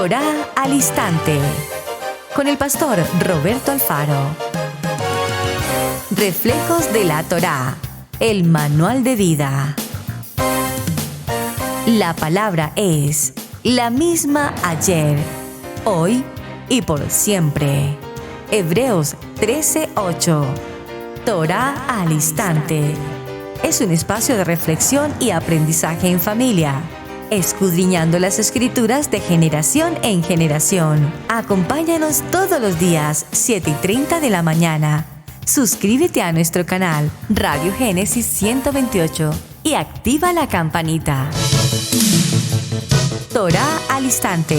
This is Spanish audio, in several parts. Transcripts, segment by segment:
Torá al Instante, con el pastor Roberto Alfaro. Reflejos de la Torá, el manual de vida. La palabra es la misma ayer, hoy y por siempre. Hebreos 13:8. Torá al Instante. Es un espacio de reflexión y aprendizaje en familia, escudriñando las Escrituras de generación en generación. Acompáñanos todos los días, 7:30 de la mañana. Suscríbete a nuestro canal Radio Génesis 128 y activa la campanita. Torá al Instante.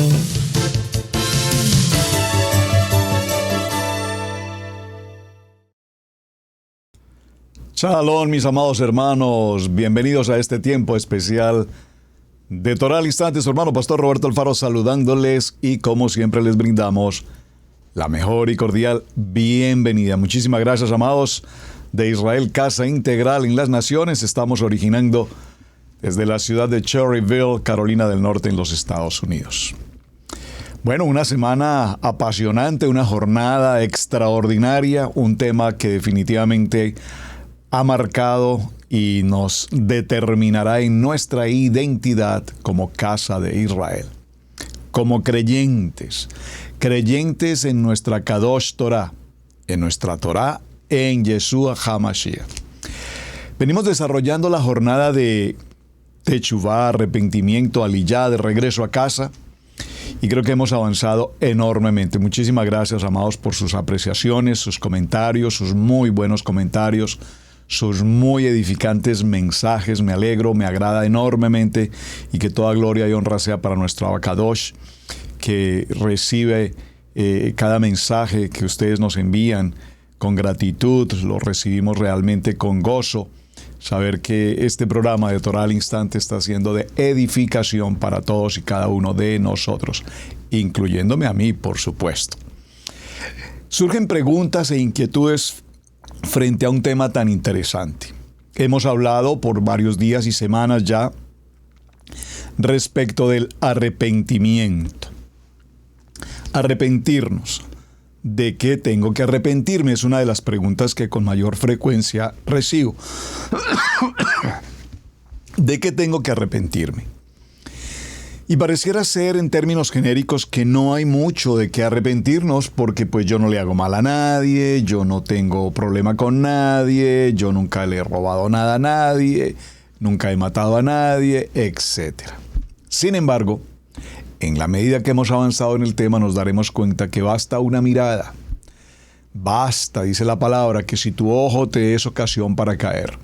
Shalom, mis amados hermanos, bienvenidos a este tiempo especial de Torá al Instante. Su hermano Pastor Roberto Alfaro saludándoles y como siempre les brindamos la mejor y cordial bienvenida. Muchísimas gracias, amados de Israel, Casa Integral en las Naciones. Estamos originando desde la ciudad de Cherryville, Carolina del Norte, en los Estados Unidos. Bueno, una semana apasionante, una jornada extraordinaria, un tema que definitivamente ha marcado y nos determinará en nuestra identidad como casa de Israel, como creyentes en nuestra Kadosh Torah, en nuestra Torah, en Yeshua HaMashiach. Venimos desarrollando la jornada de Teshuvah, arrepentimiento, aliyá, de regreso a casa, y creo que hemos avanzado enormemente. Muchísimas gracias, amados, por sus apreciaciones, sus comentarios, sus muy buenos comentarios, sus muy edificantes mensajes. Me alegro, me agrada enormemente, y que toda gloria y honra sea para nuestro Abacadosh, que recibe cada mensaje que ustedes nos envían con gratitud. Lo recibimos realmente con gozo. Saber que este programa de Torá al Instante está siendo de edificación para todos y cada uno de nosotros, incluyéndome a mí, por supuesto. Surgen preguntas e inquietudes frente a un tema tan interesante. Hemos hablado por varios días y semanas ya respecto del arrepentimiento. Arrepentirnos. ¿De qué tengo que arrepentirme? Es una de las preguntas que con mayor frecuencia recibo. ¿De qué tengo que arrepentirme? Y pareciera ser, en términos genéricos, que no hay mucho de qué arrepentirnos, porque pues yo no le hago mal a nadie, yo no tengo problema con nadie, yo nunca le he robado nada a nadie, nunca he matado a nadie, etc. Sin embargo, en la medida que hemos avanzado en el tema, nos daremos cuenta que basta una mirada. Basta, dice la palabra, que si tu ojo te es ocasión para caer,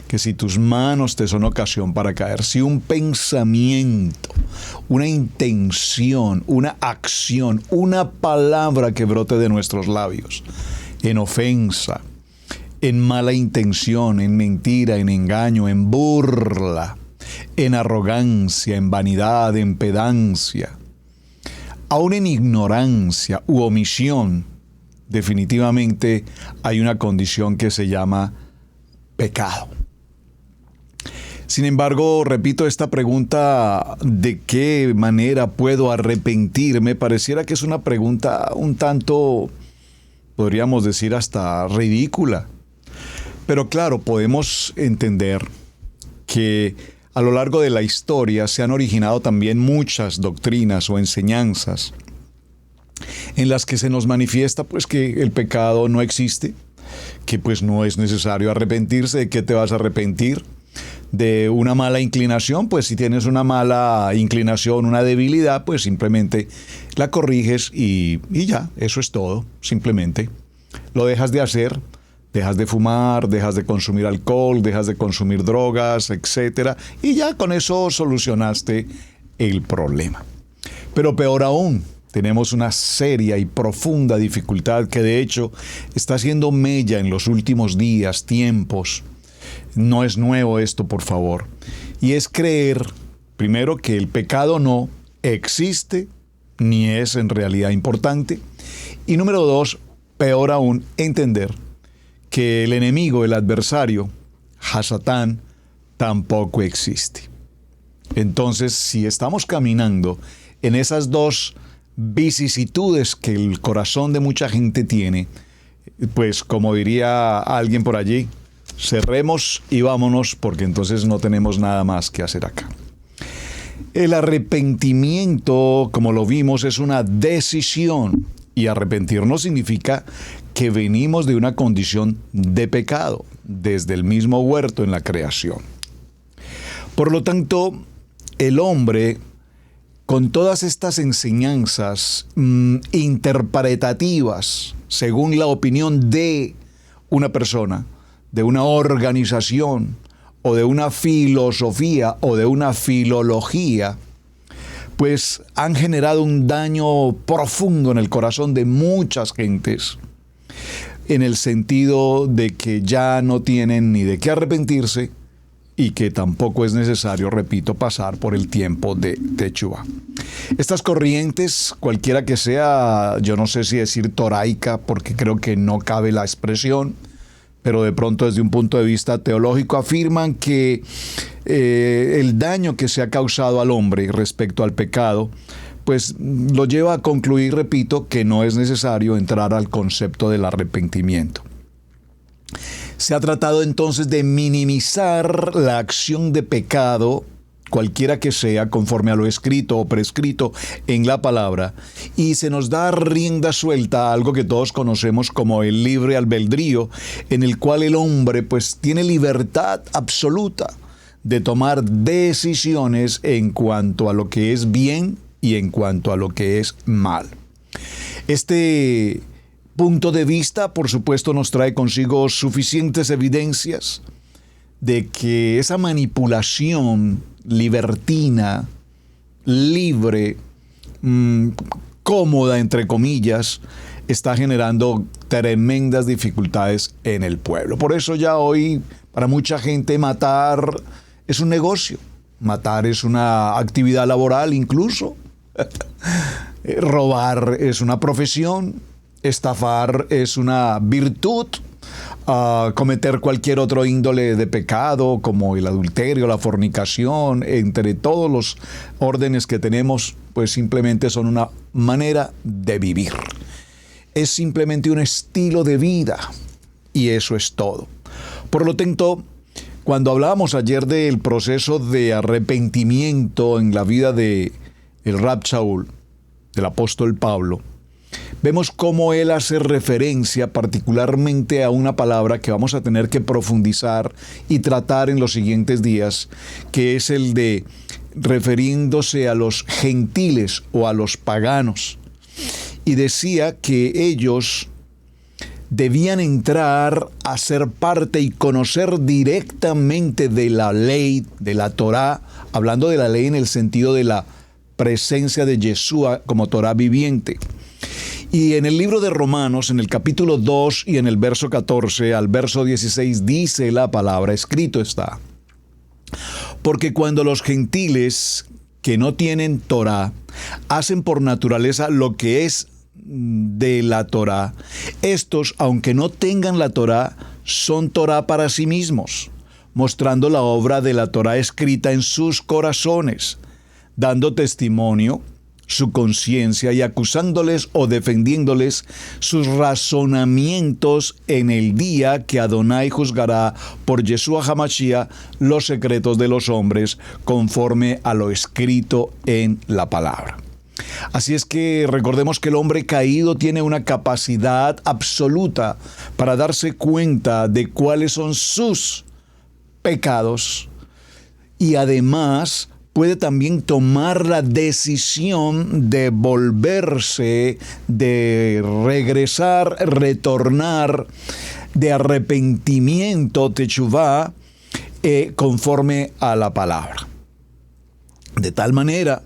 que si tus manos te son ocasión para caer, si un pensamiento, una intención, una acción, una palabra que brote de nuestros labios, en ofensa, en mala intención, en mentira, en engaño, en burla, en arrogancia, en vanidad, en pedancia, aún en ignorancia u omisión, definitivamente hay una condición que se llama pecado. Sin embargo, repito, esta pregunta, ¿de qué manera puedo arrepentirme? Pareciera que es una pregunta un tanto, podríamos decir, hasta ridícula. Pero claro, podemos entender que a lo largo de la historia se han originado también muchas doctrinas o enseñanzas en las que se nos manifiesta pues que el pecado no existe, que pues no es necesario arrepentirse. ¿De qué te vas a arrepentir? De una mala inclinación. Pues si tienes una mala inclinación, una debilidad, pues simplemente la corriges y ya, eso es todo. Simplemente lo dejas de hacer, dejas de fumar, dejas de consumir alcohol, dejas de consumir drogas, etc. Y ya con eso solucionaste el problema. Pero peor aún, tenemos una seria y profunda dificultad que de hecho está haciendo mella en los últimos días, tiempos. No es nuevo esto, por favor. Y es creer, primero, que el pecado no existe, ni es en realidad importante. Y número dos, peor aún, entender que el enemigo, el adversario, Hasatán, tampoco existe. Entonces, si estamos caminando en esas dos vicisitudes que el corazón de mucha gente tiene, pues como diría alguien por allí, cerremos y vámonos, porque entonces no tenemos nada más que hacer acá. El arrepentimiento, como lo vimos, es una decisión, y arrepentirnos significa que venimos de una condición de pecado, desde el mismo huerto en la creación. Por lo tanto, el hombre, con todas estas enseñanzas interpretativas, según la opinión de una persona, de una organización, o de una filosofía, o de una filología, pues han generado un daño profundo en el corazón de muchas gentes, en el sentido de que ya no tienen ni de qué arrepentirse y que tampoco es necesario, repito, pasar por el tiempo de Teshuvá. Estas corrientes, cualquiera que sea, yo no sé si decir toraica, porque creo que no cabe la expresión, pero de pronto desde un punto de vista teológico afirman que el daño que se ha causado al hombre respecto al pecado, pues lo lleva a concluir, repito, que no es necesario entrar al concepto del arrepentimiento. Se ha tratado entonces de minimizar la acción de pecado, cualquiera que sea, conforme a lo escrito o prescrito en la palabra, y se nos da rienda suelta a algo que todos conocemos como el libre albedrío, en el cual el hombre pues tiene libertad absoluta de tomar decisiones en cuanto a lo que es bien y en cuanto a lo que es mal. Este punto de vista, por supuesto, nos trae consigo suficientes evidencias de que esa manipulación libertina, libre, cómoda, entre comillas, está generando tremendas dificultades en el pueblo. Por eso ya hoy, para mucha gente, matar es un negocio. Matar es una actividad laboral incluso. Robar es una profesión. Estafar es una virtud. Cometer cualquier otro índole de pecado, como el adulterio, la fornicación, entre todos los órdenes que tenemos, pues simplemente son una manera de vivir. Es simplemente un estilo de vida, y eso es todo. Por lo tanto, cuando hablábamos ayer del proceso de arrepentimiento en la vida de el Rab Shaul, del apóstol Pablo, vemos cómo él hace referencia particularmente a una palabra que vamos a tener que profundizar y tratar en los siguientes días, que es el de refiriéndose a los gentiles o a los paganos. Y decía que ellos debían entrar a ser parte y conocer directamente de la ley, de la Torá, hablando de la ley en el sentido de la presencia de Yeshua como Torá viviente. Y en el libro de Romanos, en el capítulo 2 y en el verso 14 al verso 16, dice la palabra, escrito está: porque cuando los gentiles que no tienen Torá hacen por naturaleza lo que es de la Torá, estos, aunque no tengan la Torá, son Torá para sí mismos, mostrando la obra de la Torá escrita en sus corazones, dando testimonio su conciencia y acusándoles o defendiéndoles sus razonamientos en el día que Adonai juzgará por Yeshua HaMashiach los secretos de los hombres conforme a lo escrito en la palabra. Así es que recordemos que el hombre caído tiene una capacidad absoluta para darse cuenta de cuáles son sus pecados y además puede también tomar la decisión de volverse, de regresar, retornar, de arrepentimiento, teshuvá, conforme a la palabra. De tal manera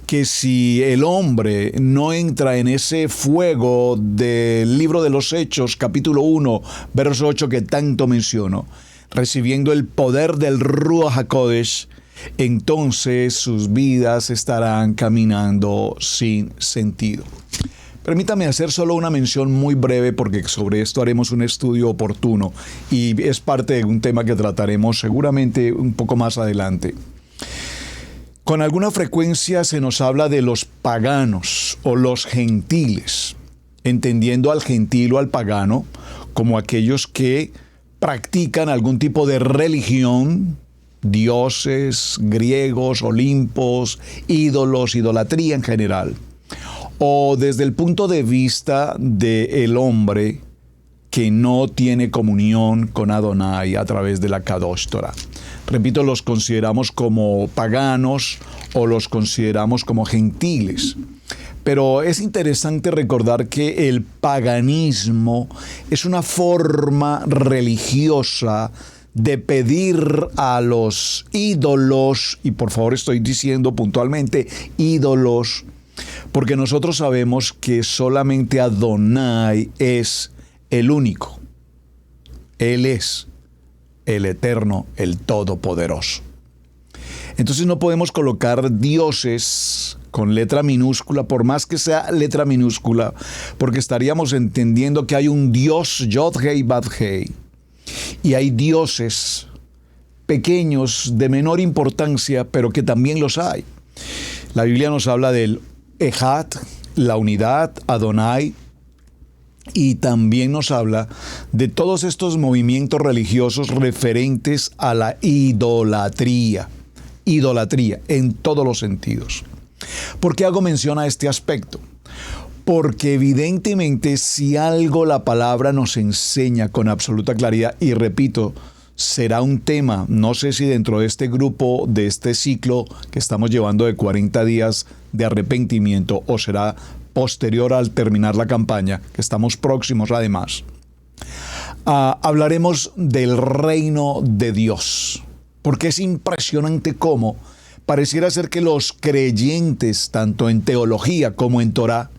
que si el hombre no entra en ese fuego del libro de los Hechos, capítulo 1, verso 8 que tanto menciono, recibiendo el poder del Ruach HaKodesh, entonces sus vidas estarán caminando sin sentido. Permítame hacer solo una mención muy breve porque sobre esto haremos un estudio oportuno y es parte de un tema que trataremos seguramente un poco más adelante. Con alguna frecuencia se nos habla de los paganos o los gentiles, entendiendo al gentil o al pagano como aquellos que practican algún tipo de religión, dioses griegos, olimpos, ídolos, idolatría en general, o desde el punto de vista del hombre que no tiene comunión con Adonai a través de la Kadosh Torah. Repito, los consideramos como paganos o los consideramos como gentiles. Pero es interesante recordar que el paganismo es una forma religiosa de pedir a los ídolos, y por favor estoy diciendo puntualmente ídolos, porque nosotros sabemos que solamente Adonai es el único. Él es el eterno, el todopoderoso. Entonces no podemos colocar dioses con letra minúscula, por más que sea letra minúscula, porque estaríamos entendiendo que hay un Dios, Yod-Hei, Bad-Hei, y hay dioses pequeños de menor importancia, pero que también los hay. La Biblia nos habla del Ejad, la unidad, Adonai, y también nos habla de todos estos movimientos religiosos referentes a la idolatría. Idolatría en todos los sentidos. ¿Por qué hago mención a este aspecto? Porque evidentemente si algo la palabra nos enseña con absoluta claridad, y repito, será un tema, no sé si dentro de este grupo, de este ciclo que estamos llevando de 40 días de arrepentimiento, o será posterior al terminar la campaña, que estamos próximos además, hablaremos del reino de Dios. Porque es impresionante cómo pareciera ser que los creyentes, tanto en teología como en Torah,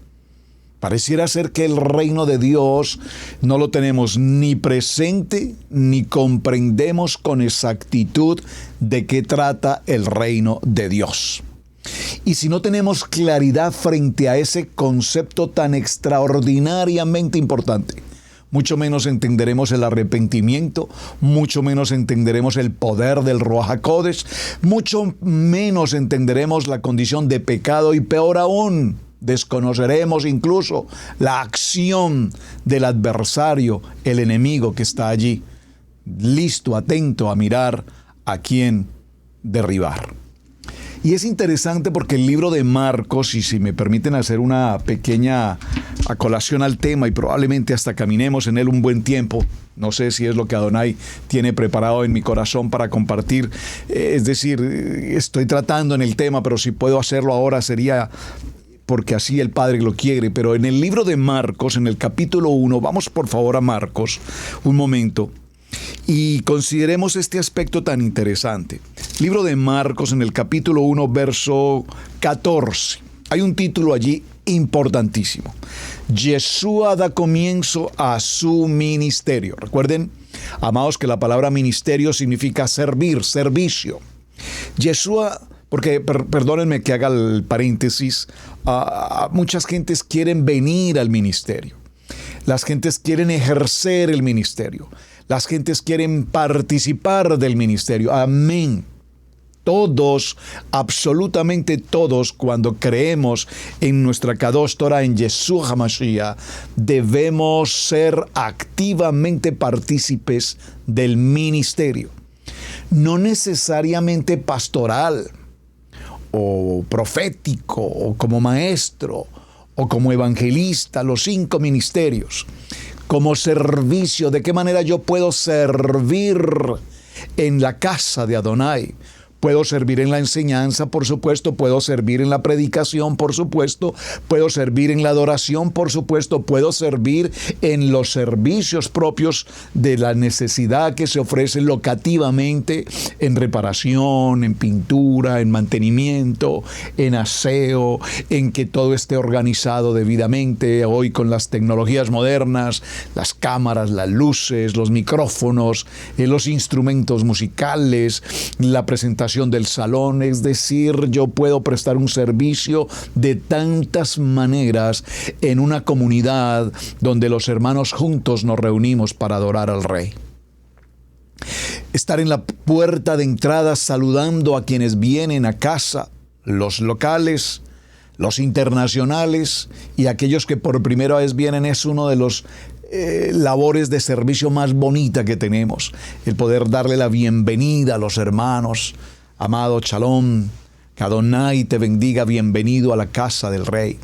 pareciera ser que el reino de Dios no lo tenemos ni presente ni comprendemos con exactitud de qué trata el reino de Dios. Y si no tenemos claridad frente a ese concepto tan extraordinariamente importante, mucho menos entenderemos el arrepentimiento, mucho menos entenderemos el poder del Ruach HaKodesh, mucho menos entenderemos la condición de pecado y peor aún, desconoceremos incluso la acción del adversario, el enemigo que está allí, listo, atento a mirar a quién derribar. Y es interesante porque el libro de Marcos, y si me permiten hacer una pequeña acolación al tema y probablemente hasta caminemos en él un buen tiempo, no sé si es lo que Adonai tiene preparado en mi corazón para compartir, es decir, estoy tratando en el tema, pero si puedo hacerlo ahora sería porque así el Padre lo quiere. Pero en el libro de Marcos, en el capítulo 1, vamos por favor a Marcos un momento, y consideremos este aspecto tan interesante. Libro de Marcos, en el capítulo 1, verso 14. Hay un título allí importantísimo. Yeshua da comienzo a su ministerio. Recuerden, amados, que la palabra ministerio significa servir, servicio. Yeshua, porque perdónenme que haga el paréntesis, muchas gentes quieren venir al ministerio. Las gentes quieren ejercer el ministerio. Las gentes quieren participar del ministerio. Amén. Todos, absolutamente todos, cuando creemos en nuestra Kadosh Torah, en Yeshua HaMashiach, debemos ser activamente partícipes del ministerio. No necesariamente pastoral, o profético, o como maestro, o como evangelista, los 5 ministerios. Como servicio, ¿de qué manera yo puedo servir en la casa de Adonai? Puedo servir en la enseñanza, por supuesto, puedo servir en la predicación, por supuesto, puedo servir en la adoración, por supuesto, puedo servir en los servicios propios de la necesidad que se ofrece locativamente, en reparación, en pintura, en mantenimiento, en aseo, en que todo esté organizado debidamente, hoy con las tecnologías modernas, las cámaras, las luces, los micrófonos, los instrumentos musicales, la presentación del salón, es decir, yo puedo prestar un servicio de tantas maneras en una comunidad donde los hermanos juntos nos reunimos para adorar al Rey. Estar en la puerta de entrada saludando a quienes vienen a casa, los locales, los internacionales y aquellos que por primera vez vienen. Es uno de los labores de servicio más bonita que tenemos, el poder darle la bienvenida a los hermanos. Amado Shalom, que Adonai te bendiga, bienvenido a la casa del Rey.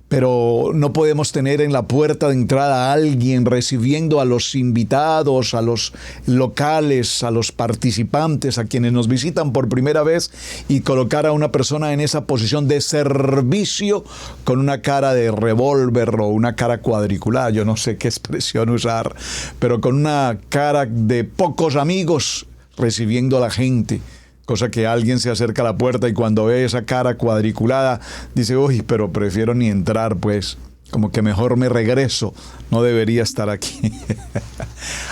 Pero no podemos tener en la puerta de entrada a alguien recibiendo a los invitados, a los locales, a los participantes, a quienes nos visitan por primera vez, y colocar a una persona en esa posición de servicio con una cara de revólver o una cara cuadriculada. Yo no sé qué expresión usar, pero con una cara de pocos amigos recibiendo a la gente. Cosa que alguien se acerca a la puerta y cuando ve esa cara cuadriculada dice, uy, pero prefiero ni entrar, pues, como que mejor me regreso, no debería estar aquí.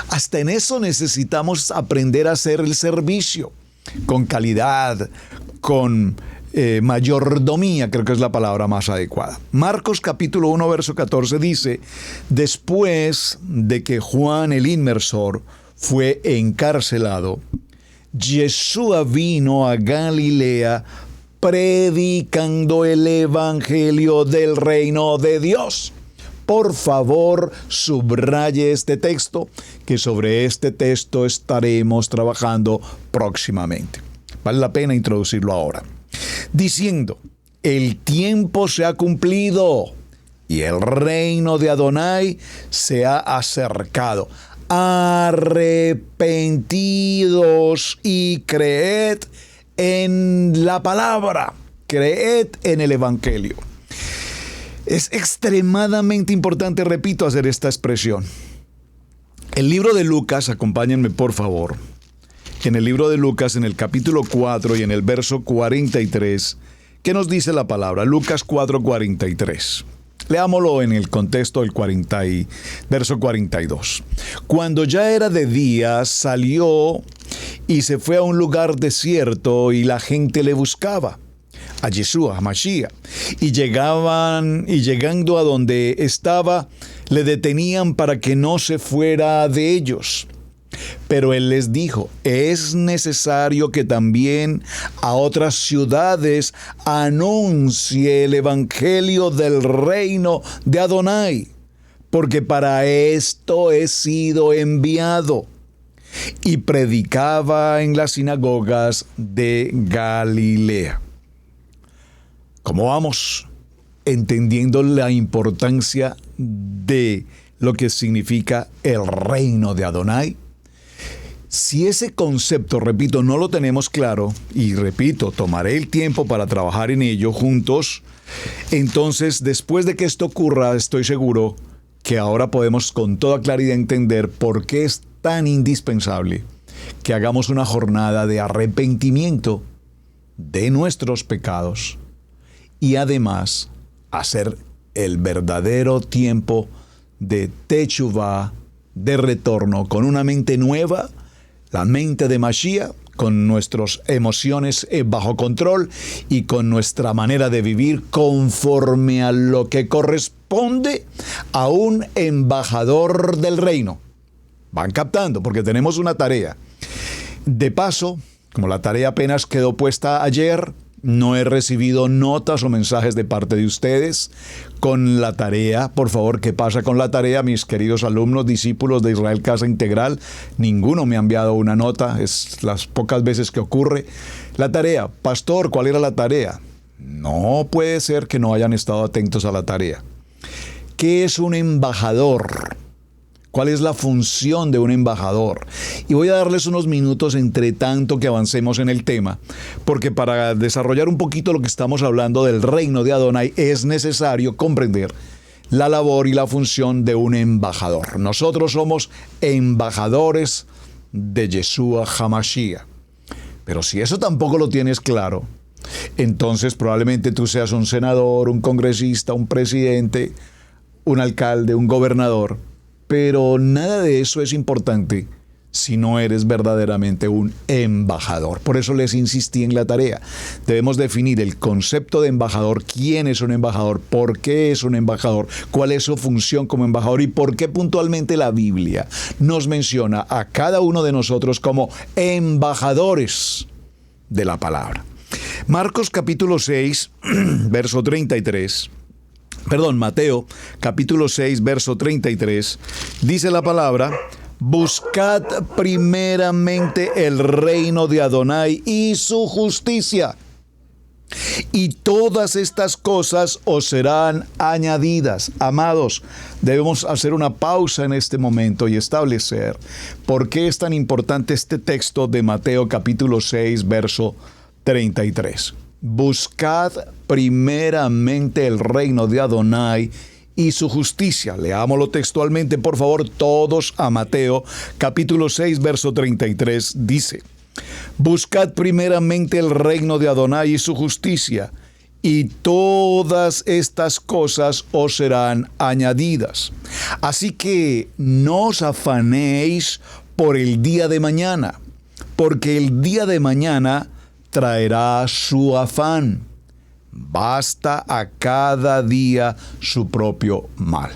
Hasta en eso necesitamos aprender a hacer el servicio con calidad, con mayordomía, creo que es la palabra más adecuada. Marcos capítulo 1, verso 14 dice, después de que Juan el Inmersor fue encarcelado, Yeshua vino a Galilea predicando el evangelio del reino de Dios. Por favor, subraye este texto, que sobre este texto estaremos trabajando próximamente. Vale la pena introducirlo ahora. Diciendo, el tiempo se ha cumplido y el reino de Adonai se ha acercado. Arrepentidos y creed en la palabra, creed en el evangelio. Es extremadamente importante, repito, hacer esta expresión. El libro de Lucas, acompáñenme por favor, en el libro de Lucas, en el capítulo 4 y en el verso 43, ¿qué nos dice la palabra? Lucas 4:43. Leámoslo en el contexto del verso 42. Cuando ya era de día, salió y se fue a un lugar desierto y la gente le buscaba, a Yeshua, a Mashiach. Y llegando a donde estaba, le detenían para que no se fuera de ellos. Pero él les dijo, es necesario que también a otras ciudades anuncie el evangelio del reino de Adonai, porque para esto he sido enviado. Y predicaba en las sinagogas de Galilea. ¿Cómo vamos entendiendo la importancia de lo que significa el reino de Adonai? Si ese concepto, repito, no lo tenemos claro, y repito, tomaré el tiempo para trabajar en ello juntos, entonces después de que esto ocurra, estoy seguro que ahora podemos con toda claridad entender por qué es tan indispensable que hagamos una jornada de arrepentimiento de nuestros pecados y además hacer el verdadero tiempo de techuvá, de retorno, con una mente nueva, la mente de Mashiach, con nuestras emociones bajo control y con nuestra manera de vivir conforme a lo que corresponde a un embajador del reino. Van captando, porque tenemos una tarea. De paso, como la tarea apenas quedó puesta ayer, no he recibido notas o mensajes de parte de ustedes con la tarea. Por favor, ¿qué pasa con la tarea? Mis queridos alumnos, discípulos de Israel Casa Integral, ninguno me ha enviado una nota, es las pocas veces que ocurre. La tarea, pastor, ¿cuál era la tarea? No puede ser que no hayan estado atentos a la tarea. ¿Qué es un embajador? ¿Cuál es la función de un embajador? Y voy a darles unos minutos entre tanto que avancemos en el tema, porque para desarrollar un poquito lo que estamos hablando del reino de Adonai es necesario comprender la labor y la función de un embajador. Nosotros somos embajadores de Yeshua HaMashiach. Pero si eso tampoco lo tienes claro, entonces probablemente tú seas un senador, un congresista, un presidente, un alcalde, un gobernador, pero nada de eso es importante si no eres verdaderamente un embajador. Por eso les insistí en la tarea. Debemos definir el concepto de embajador, quién es un embajador, por qué es un embajador, cuál es su función como embajador y por qué puntualmente la Biblia nos menciona a cada uno de nosotros como embajadores de la palabra. Marcos capítulo 6, verso 33. Mateo capítulo 6, verso 33. Dice la palabra: buscad primeramente el reino de Adonai y su justicia, y todas estas cosas os serán añadidas. Amados, debemos hacer una pausa en este momento y establecer por qué es tan importante este texto de Mateo capítulo 6, verso 33. Buscad primeramente el reino de Adonai y su justicia. Leámoslo textualmente, por favor, todos a Mateo capítulo 6, verso 33. Dice: buscad primeramente el reino de Adonai y su justicia, y todas estas cosas os serán añadidas. Así que no os afanéis por el día de mañana, porque el día de mañana traerá su afán. Basta a cada día su propio mal.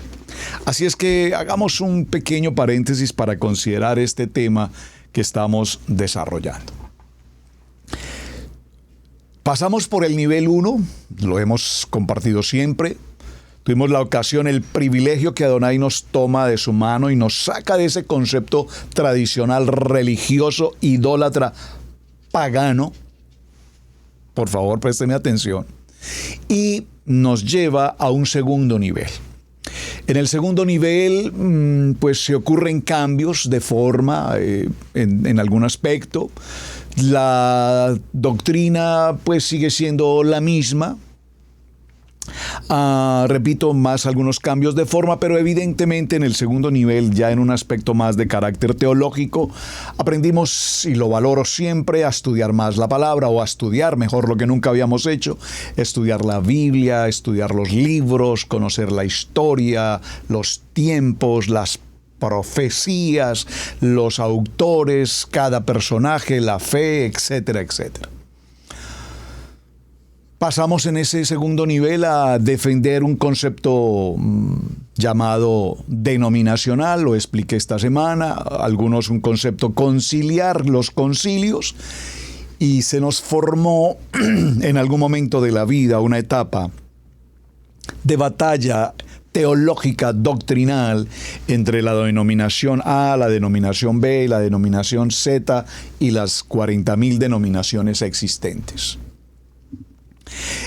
Así es que hagamos un pequeño paréntesis para considerar este tema que estamos desarrollando. Pasamos por el nivel 1, lo hemos compartido siempre. Tuvimos la ocasión, el privilegio que Adonai nos toma de su mano y nos saca de ese concepto tradicional, religioso, idólatra, pagano. Por favor, présteme atención. Y nos lleva a un segundo nivel. En el segundo nivel, pues se ocurren cambios de forma en algún aspecto. La doctrina, pues sigue siendo la misma. Repito, más algunos cambios de forma, pero evidentemente en el segundo nivel, ya en un aspecto más de carácter teológico, aprendimos, y lo valoro siempre, a estudiar más la palabra, o a estudiar mejor lo que nunca habíamos hecho, estudiar la Biblia, estudiar los libros, conocer la historia, los tiempos, las profecías, los autores, cada personaje, la fe, etcétera, etcétera. Pasamos en ese segundo nivel a defender un concepto llamado denominacional, lo expliqué esta semana, algunos un concepto conciliar, los concilios, y se nos formó en algún momento de la vida una etapa de batalla teológica, doctrinal, entre la denominación A, la denominación B, la denominación Z y las 40.000 denominaciones existentes.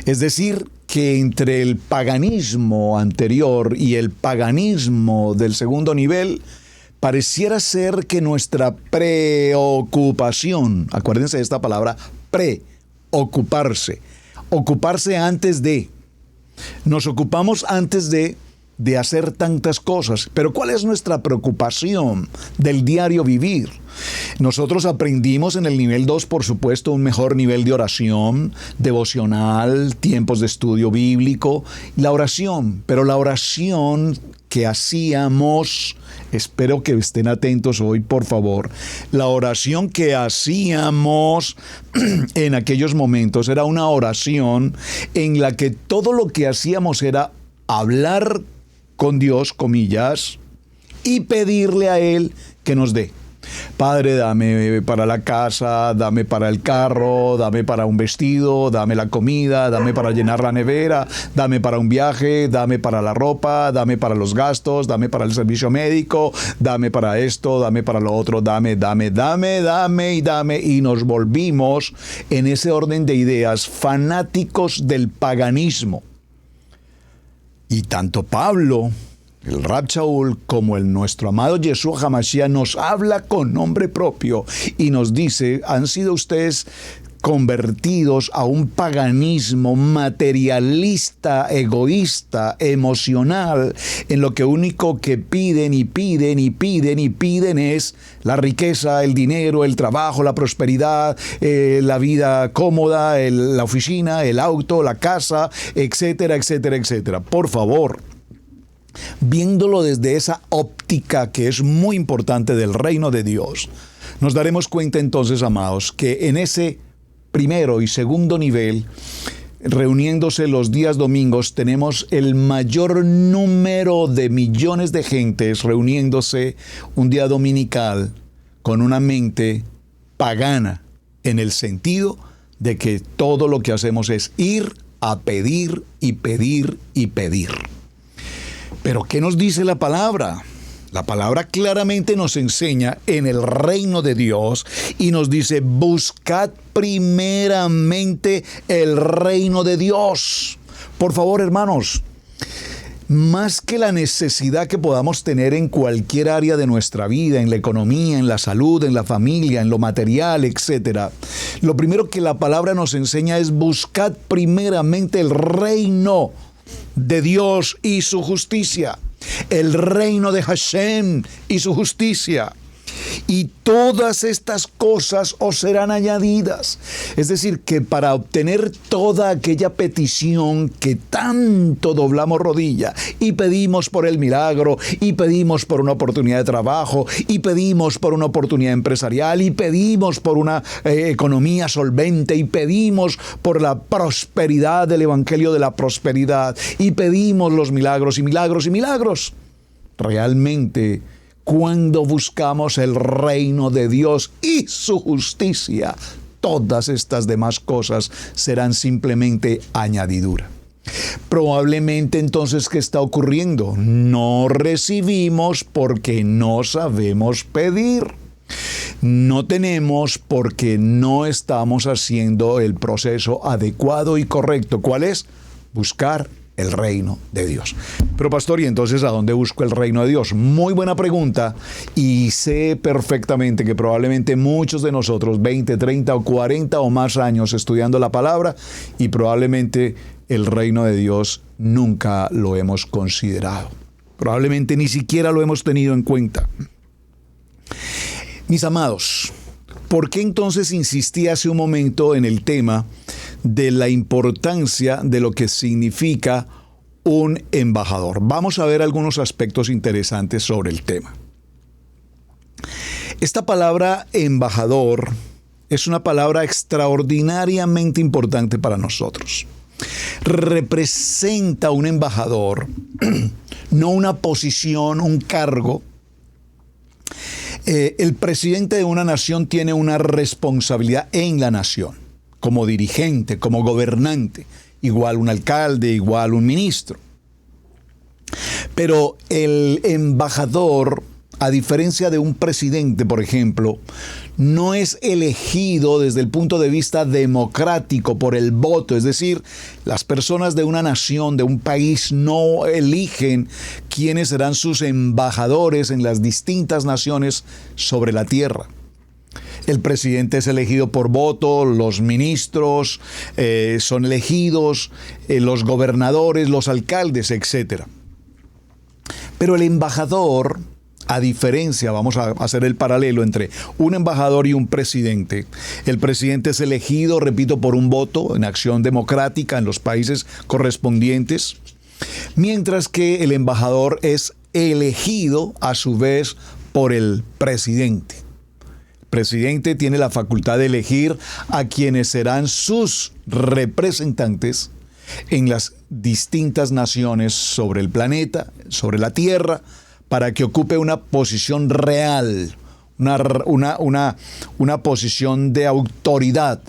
Es decir, que entre el paganismo anterior y el paganismo del segundo nivel, pareciera ser que nuestra preocupación, acuérdense de esta palabra, ocuparse antes de, nos ocupamos antes de hacer tantas cosas. Pero ¿cuál es nuestra preocupación del diario vivir? Nosotros aprendimos en el nivel 2, por supuesto, un mejor nivel de oración, devocional, tiempos de estudio bíblico, la oración. Pero la oración que hacíamos, espero que estén atentos hoy, por favor, la oración que hacíamos en aquellos momentos era una oración en la que todo lo que hacíamos era hablar con Dios, comillas, y pedirle a Él que nos dé. Padre, dame para la casa, dame para el carro, dame para un vestido, dame la comida, dame para llenar la nevera, dame para un viaje, dame para la ropa, dame para los gastos, dame para el servicio médico, dame para esto, dame para lo otro, dame, y nos volvimos en ese orden de ideas fanáticos del paganismo. Y tanto Pablo, el Rab Shaul, como nuestro amado Yeshua HaMashiach nos habla con nombre propio y nos dice: han sido ustedes convertidos a un paganismo materialista, egoísta, emocional, en lo que único que piden es la riqueza, el dinero, el trabajo, la prosperidad, la vida cómoda, la oficina, el auto, la casa, etcétera, etcétera, etcétera. Por favor, viéndolo desde esa óptica que es muy importante del reino de Dios, nos daremos cuenta entonces, amados, que en ese primero y segundo nivel, reuniéndose los días domingos, tenemos el mayor número de millones de gentes reuniéndose un día dominical con una mente pagana, en el sentido de que todo lo que hacemos es ir a pedir y pedir y pedir. Pero ¿qué nos dice la palabra? La palabra claramente nos enseña en el reino de Dios y nos dice: buscad primeramente el reino de Dios. Por favor, hermanos, más que la necesidad que podamos tener en cualquier área de nuestra vida, en la economía, en la salud, en la familia, en lo material, etc., lo primero que la palabra nos enseña es: buscad primeramente el reino de Dios y su justicia. El reino de Hashem y su justicia. Y todas estas cosas os serán añadidas. Es decir, que para obtener toda aquella petición que tanto doblamos rodilla y pedimos por el milagro, y pedimos por una oportunidad de trabajo, y pedimos por una oportunidad empresarial, y pedimos por una economía solvente, y pedimos por la prosperidad del evangelio de la prosperidad, y pedimos los milagros y milagros y milagros. Realmente, cuando buscamos el reino de Dios y su justicia, todas estas demás cosas serán simplemente añadidura. Probablemente entonces, ¿qué está ocurriendo? No recibimos porque no sabemos pedir. No tenemos porque no estamos haciendo el proceso adecuado y correcto. ¿Cuál es? Buscar el reino de Dios. Pero pastor, ¿y entonces a dónde busco el reino de Dios? Muy buena pregunta, y sé perfectamente que probablemente muchos de nosotros, 20, 30 o 40 o más años estudiando la palabra, y probablemente el reino de Dios nunca lo hemos considerado. Probablemente ni siquiera lo hemos tenido en cuenta. Mis amados, ¿por qué entonces insistí hace un momento en el tema de la importancia de lo que significa un embajador? Vamos a ver algunos aspectos interesantes sobre el tema. Esta palabra embajador es una palabra extraordinariamente importante para nosotros. Representa un embajador, no una posición, un cargo. El presidente de una nación tiene una responsabilidad en la nación, como dirigente, como gobernante, igual un alcalde, igual un ministro. Pero el embajador, a diferencia de un presidente, por ejemplo, no es elegido desde el punto de vista democrático por el voto. Es decir, las personas de una nación, de un país, no eligen quiénes serán sus embajadores en las distintas naciones sobre la tierra. El presidente es elegido por voto, los ministros son elegidos, los gobernadores, los alcaldes, etc. Pero el embajador, a diferencia, vamos a hacer el paralelo entre un embajador y un presidente. El presidente es elegido, repito, por un voto en acción democrática en los países correspondientes, mientras que el embajador es elegido a su vez por el presidente. El presidente tiene la facultad de elegir a quienes serán sus representantes en las distintas naciones sobre el planeta, sobre la tierra, para que ocupe una posición real, una posición de autoridad,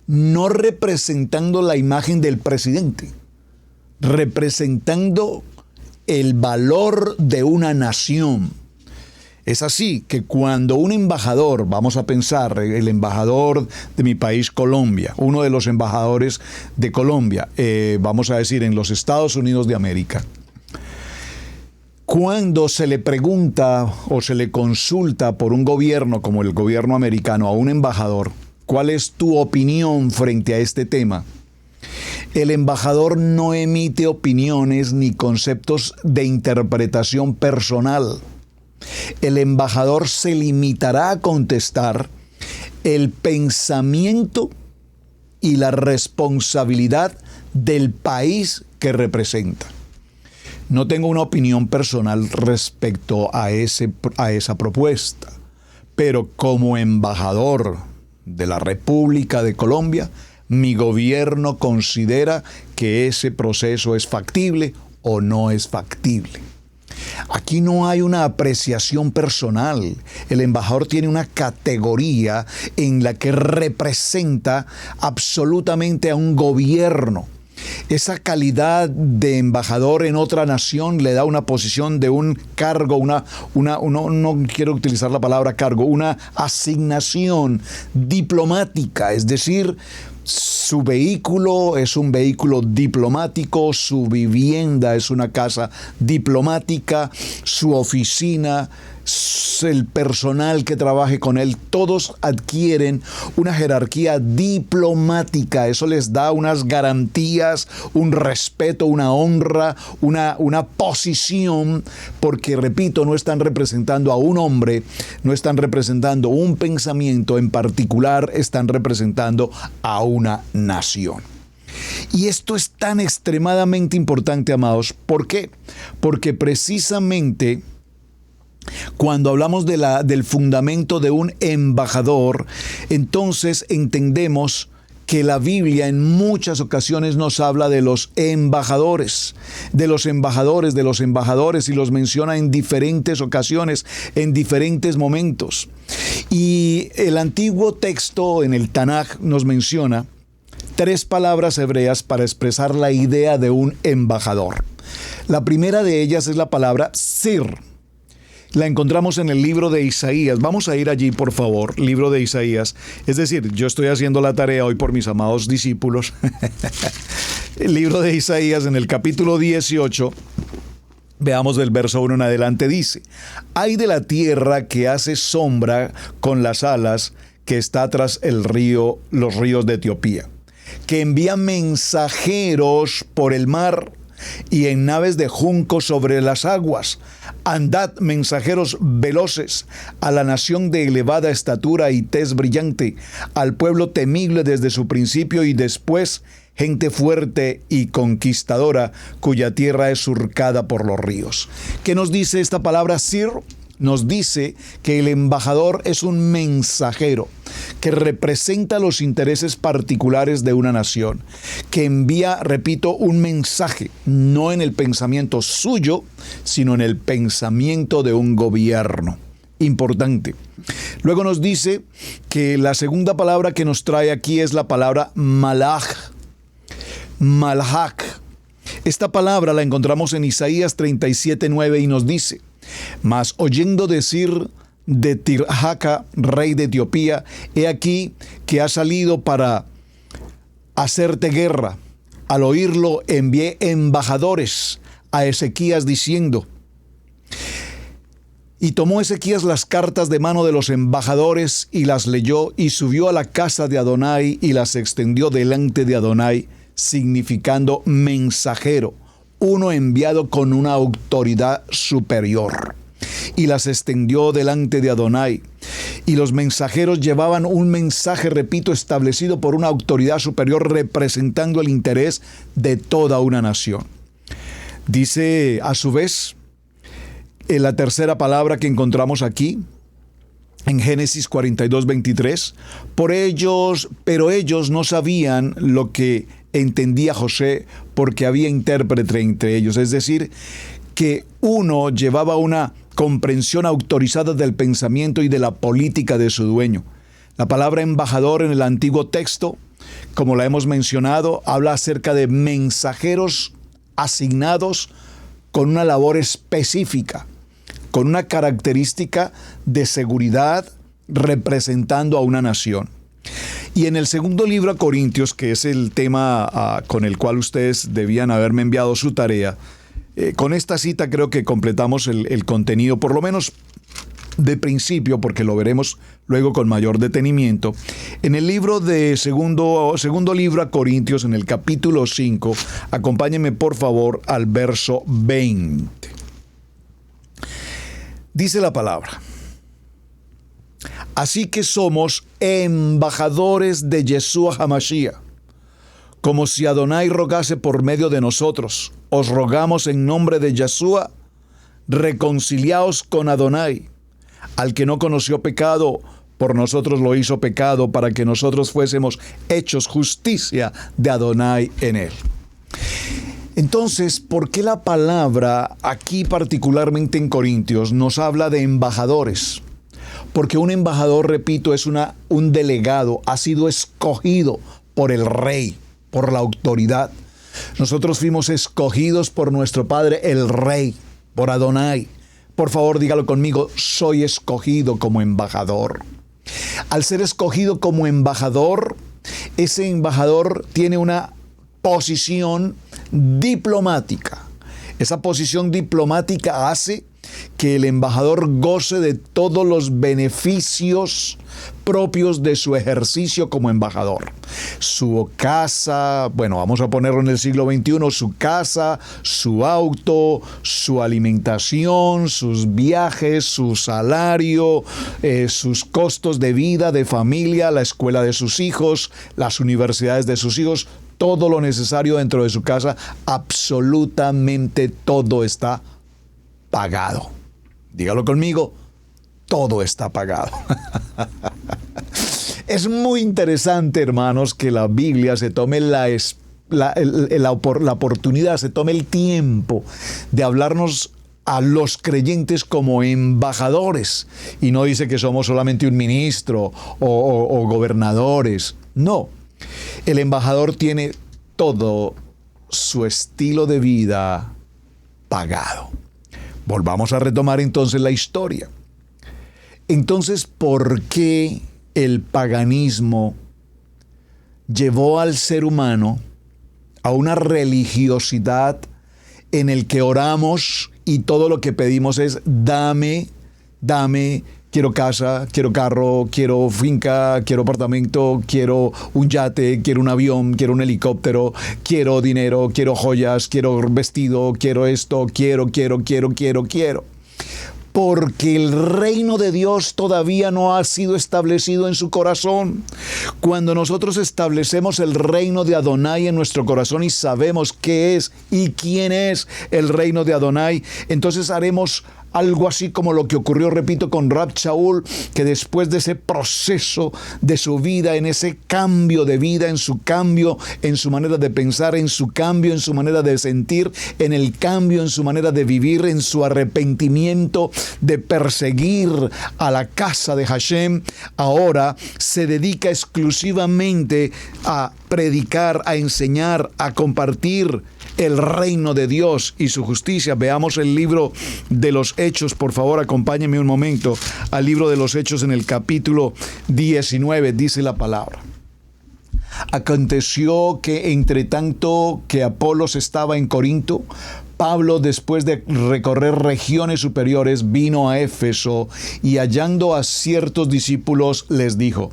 no representando la imagen del presidente, representando el valor de una nación. Es así que cuando un embajador, vamos a pensar, el embajador de mi país, Colombia, uno de los embajadores de Colombia, vamos a decir en los Estados Unidos de América, cuando se le pregunta o se le consulta por un gobierno como el gobierno americano a un embajador, ¿cuál es tu opinión frente a este tema? El embajador no emite opiniones ni conceptos de interpretación personal. El embajador se limitará a contestar el pensamiento y la responsabilidad del país que representa. No tengo una opinión personal respecto a esa propuesta, pero como embajador de la República de Colombia, mi gobierno considera que ese proceso es factible o no es factible. ¿A Aquí no hay una apreciación personal. El embajador tiene una categoría en la que representa absolutamente a un gobierno. Esa calidad de embajador en otra nación le da una posición de un cargo, no quiero utilizar la palabra cargo, una asignación diplomática, es decir, su vehículo es un vehículo diplomático, su vivienda es una casa diplomática, su oficina, el personal que trabaje con él, todos adquieren una jerarquía diplomática. Eso les da unas garantías, un respeto, una honra, una posición, porque, repito, no están representando a un hombre, no están representando un pensamiento en particular, están representando a una nación. Y esto es tan extremadamente importante, amados. ¿Por qué? Porque precisamente cuando hablamos del fundamento de un embajador, entonces entendemos que la Biblia en muchas ocasiones nos habla de los embajadores, y los menciona en diferentes ocasiones, en diferentes momentos. Y el antiguo texto en el Tanaj nos menciona 3 palabras hebreas para expresar la idea de un embajador. La primera de ellas es la palabra sir. La encontramos en el libro de Isaías. Vamos a ir allí, por favor, libro de Isaías. Es decir, yo estoy haciendo la tarea hoy por mis amados discípulos. El libro de Isaías, en el capítulo 18, veamos del verso 1 en adelante, dice: «Ay de la tierra que hace sombra con las alas, que está tras los ríos de Etiopía, que envía mensajeros por el mar y en naves de junco sobre las aguas. Andad, mensajeros veloces, a la nación de elevada estatura y tez brillante, al pueblo temible desde su principio y después, gente fuerte y conquistadora, cuya tierra es surcada por los ríos». ¿Qué nos dice esta palabra sir? Nos dice que el embajador es un mensajero que representa los intereses particulares de una nación, que envía, repito, un mensaje, no en el pensamiento suyo, sino en el pensamiento de un gobierno. Importante. Luego nos dice que la segunda palabra que nos trae aquí es la palabra malach. Malach. Esta palabra la encontramos en Isaías 37:9 y nos dice: «Mas oyendo decir de Tirhaka, rey de Etiopía, he aquí que ha salido para hacerte guerra. Al oírlo envié embajadores a Ezequías diciendo». Y tomó Ezequías las cartas de mano de los embajadores y las leyó, y subió a la casa de Adonai y las extendió delante de Adonai, significando mensajero, uno enviado con una autoridad superior. Y las extendió delante de Adonai. Y los mensajeros llevaban un mensaje, repito, establecido por una autoridad superior, representando el interés de toda una nación. Dice, a su vez, en la tercera palabra que encontramos aquí, en Génesis 42:23, pero ellos no sabían lo que entendía José, porque había intérprete entre ellos. Es decir, que uno llevaba una comprensión autorizada del pensamiento y de la política de su dueño. La palabra embajador en el antiguo texto, como la hemos mencionado, habla acerca de mensajeros asignados con una labor específica, con una característica de seguridad, representando a una nación. Y en el segundo libro a Corintios, que es el tema con el cual ustedes debían haberme enviado su tarea, con esta cita creo que completamos el contenido, por lo menos de principio, porque lo veremos luego con mayor detenimiento. En el libro de segundo libro a Corintios, en el capítulo 5, acompáñenme por favor al verso 20. Dice la palabra: «Así que somos embajadores de Yeshua HaMashiach, como si Adonai rogase por medio de nosotros. Os rogamos en nombre de Yeshua, reconciliaos con Adonai. Al que no conoció pecado, por nosotros lo hizo pecado, para que nosotros fuésemos hechos justicia de Adonai en él». Entonces, ¿por qué la palabra aquí particularmente en Corintios nos habla de embajadores? Porque un embajador, repito, es un delegado, ha sido escogido por el rey, por la autoridad. Nosotros fuimos escogidos por nuestro Padre, el Rey, por Adonai. Por favor, dígalo conmigo, soy escogido como embajador. Al ser escogido como embajador, ese embajador tiene una posición diplomática. Esa posición diplomática hace que el embajador goce de todos los beneficios propios de su ejercicio como embajador. Su casa, bueno, vamos a ponerlo en el siglo XXI, su casa, su auto, su alimentación, sus viajes, su salario, sus costos de vida, de familia, la escuela de sus hijos, las universidades de sus hijos, todo lo necesario dentro de su casa, absolutamente todo está pagado. Dígalo conmigo, todo está pagado. Es muy interesante, hermanos, que la Biblia se tome la oportunidad, se tome el tiempo de hablarnos a los creyentes como embajadores. Y no dice que somos solamente un ministro o gobernadores. No, el embajador tiene todo su estilo de vida pagado. Volvamos a retomar entonces la historia. Entonces, ¿por qué el paganismo llevó al ser humano a una religiosidad en el que oramos y todo lo que pedimos es dame, quiero casa, quiero carro, quiero finca, quiero apartamento, quiero un yate, quiero un avión, quiero un helicóptero, quiero dinero, quiero joyas, quiero vestido, quiero esto, quiero? Porque el reino de Dios todavía no ha sido establecido en su corazón. Cuando nosotros establecemos el reino de Adonai en nuestro corazón y sabemos qué es y quién es el reino de Adonai, entonces haremos algo así como lo que ocurrió, repito, con Rab Shaul, que después de ese proceso de su vida, en ese cambio de vida, en su cambio, en su manera de pensar, en su cambio, en su manera de sentir, en el cambio, en su manera de vivir, en su arrepentimiento de perseguir a la casa de Hashem, ahora se dedica exclusivamente a predicar, a enseñar, a compartir el reino de Dios y su justicia. Veamos el libro de los Hechos, por favor, acompáñenme un momento al libro de los Hechos en el capítulo 19, dice la palabra. Aconteció que entre tanto que Apolos estaba en Corinto, Pablo, después de recorrer regiones superiores, vino a Éfeso y hallando a ciertos discípulos les dijo: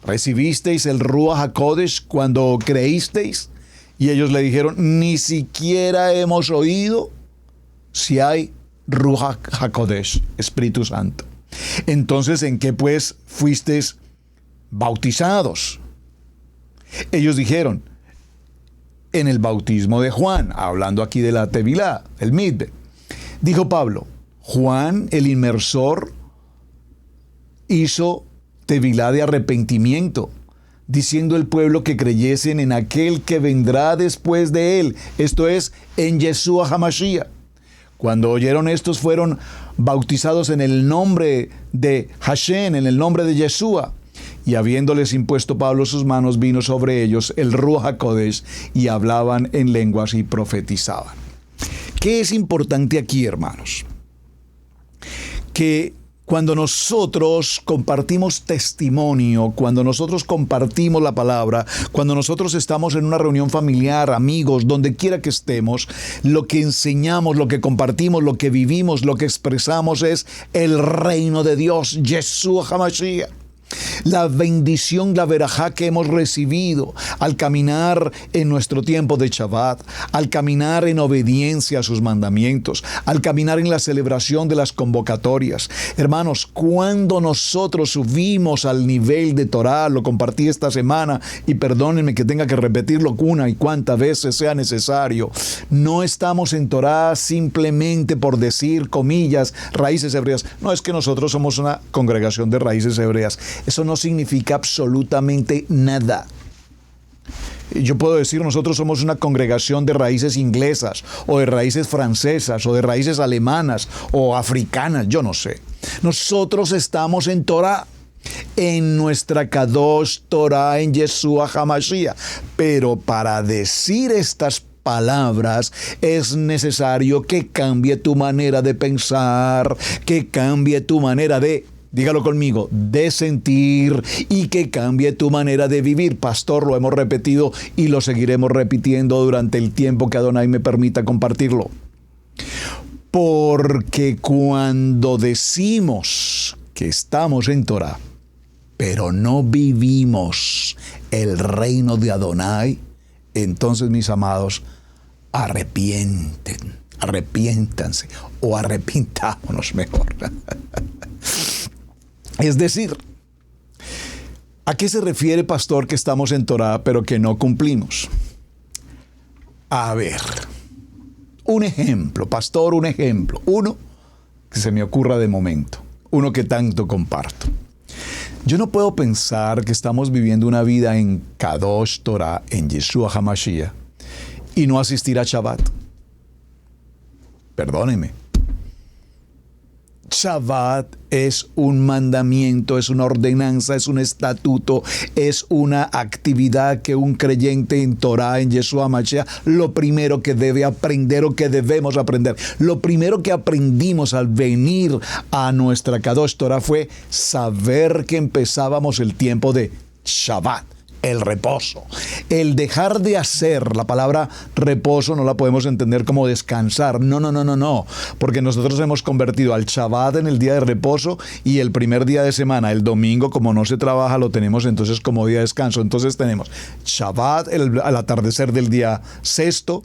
¿recibisteis el Ruach HaKodesh cuando creísteis? Y ellos le dijeron: ni siquiera hemos oído si hay Ruach HaKodesh, Espíritu Santo. Entonces, ¿en qué pues fuisteis bautizados? Ellos dijeron: en el bautismo de Juan, hablando aquí de la Tevilá, el Midbe. Dijo Pablo: Juan, el inmersor, hizo Tevilá de arrepentimiento, diciendo al pueblo que creyesen en aquel que vendrá después de él, esto es, en Yeshua HaMashiach. Cuando oyeron estos, fueron bautizados en el nombre de Hashem, en el nombre de Yeshua. Y habiéndoles impuesto Pablo sus manos, vino sobre ellos el Ruach HaKodesh y hablaban en lenguas y profetizaban. ¿Qué es importante aquí, hermanos? Que cuando nosotros compartimos testimonio, cuando nosotros compartimos la palabra, cuando nosotros estamos en una reunión familiar, amigos, donde quiera que estemos, lo que enseñamos, lo que compartimos, lo que vivimos, lo que expresamos es el reino de Dios, Yeshua HaMashiach. La bendición, la verajá que hemos recibido al caminar en nuestro tiempo de Shabbat, al caminar en obediencia a sus mandamientos, al caminar en la celebración de las convocatorias. Hermanos, cuando nosotros subimos al nivel de Torah, lo compartí esta semana y perdónenme que tenga que repetirlo una y cuantas veces sea necesario, no estamos en Torah simplemente por decir, comillas, raíces hebreas. No, es que nosotros somos una congregación de raíces hebreas. Eso no significa absolutamente nada. Yo puedo decir, nosotros somos una congregación de raíces inglesas, o de raíces francesas, o de raíces alemanas, o africanas, yo no sé. Nosotros estamos en Torah, en nuestra Kadosh Torah, en Yeshua HaMashiach. Pero para decir estas palabras es necesario que cambie tu manera de pensar, que cambie tu manera de, dígalo conmigo, de sentir, y que cambie tu manera de vivir. Pastor, lo hemos repetido y lo seguiremos repitiendo durante el tiempo que Adonai me permita compartirlo. Porque cuando decimos que estamos en Torah, pero no vivimos el reino de Adonai, entonces, mis amados, arrepiéntanse, o arrepintámonos mejor. Es decir, ¿a qué se refiere, pastor, que estamos en Torah pero que no cumplimos? A ver, un ejemplo, pastor, un ejemplo. Uno que se me ocurra de momento, uno que tanto comparto. Yo no puedo pensar que estamos viviendo una vida en Kadosh Torah, en Yeshua HaMashiach, y no asistir a Shabbat. Perdóneme. Shabbat es un mandamiento, es una ordenanza, es un estatuto, es una actividad que un creyente en Torah, en Yeshua HaMashiach, lo primero que debe aprender o que debemos aprender. Lo primero que aprendimos al venir a nuestra Kadosh Torah fue saber que empezábamos el tiempo de Shabbat. El reposo, el dejar de hacer. La palabra reposo no la podemos entender como descansar, no, porque nosotros hemos convertido al Shabbat en el día de reposo, y el primer día de semana, el domingo, como no se trabaja, lo tenemos entonces como día de descanso. Entonces tenemos Shabbat al atardecer del día sexto,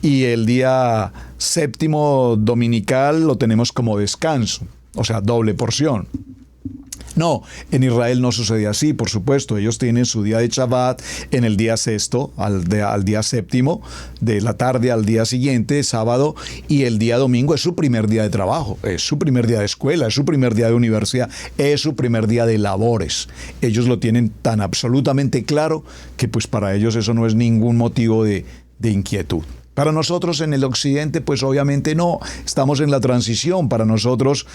y el día séptimo dominical lo tenemos como descanso, o sea, doble porción. No, en Israel no sucede así, por supuesto. Ellos tienen su día de Shabbat en el día sexto, al día séptimo, de la tarde al día siguiente, sábado, y el día domingo es su primer día de trabajo, es su primer día de escuela, es su primer día de universidad, es su primer día de labores. Ellos lo tienen tan absolutamente claro que pues para ellos eso no es ningún motivo de inquietud. Para nosotros en el occidente, pues obviamente no, estamos en la transición. Para nosotros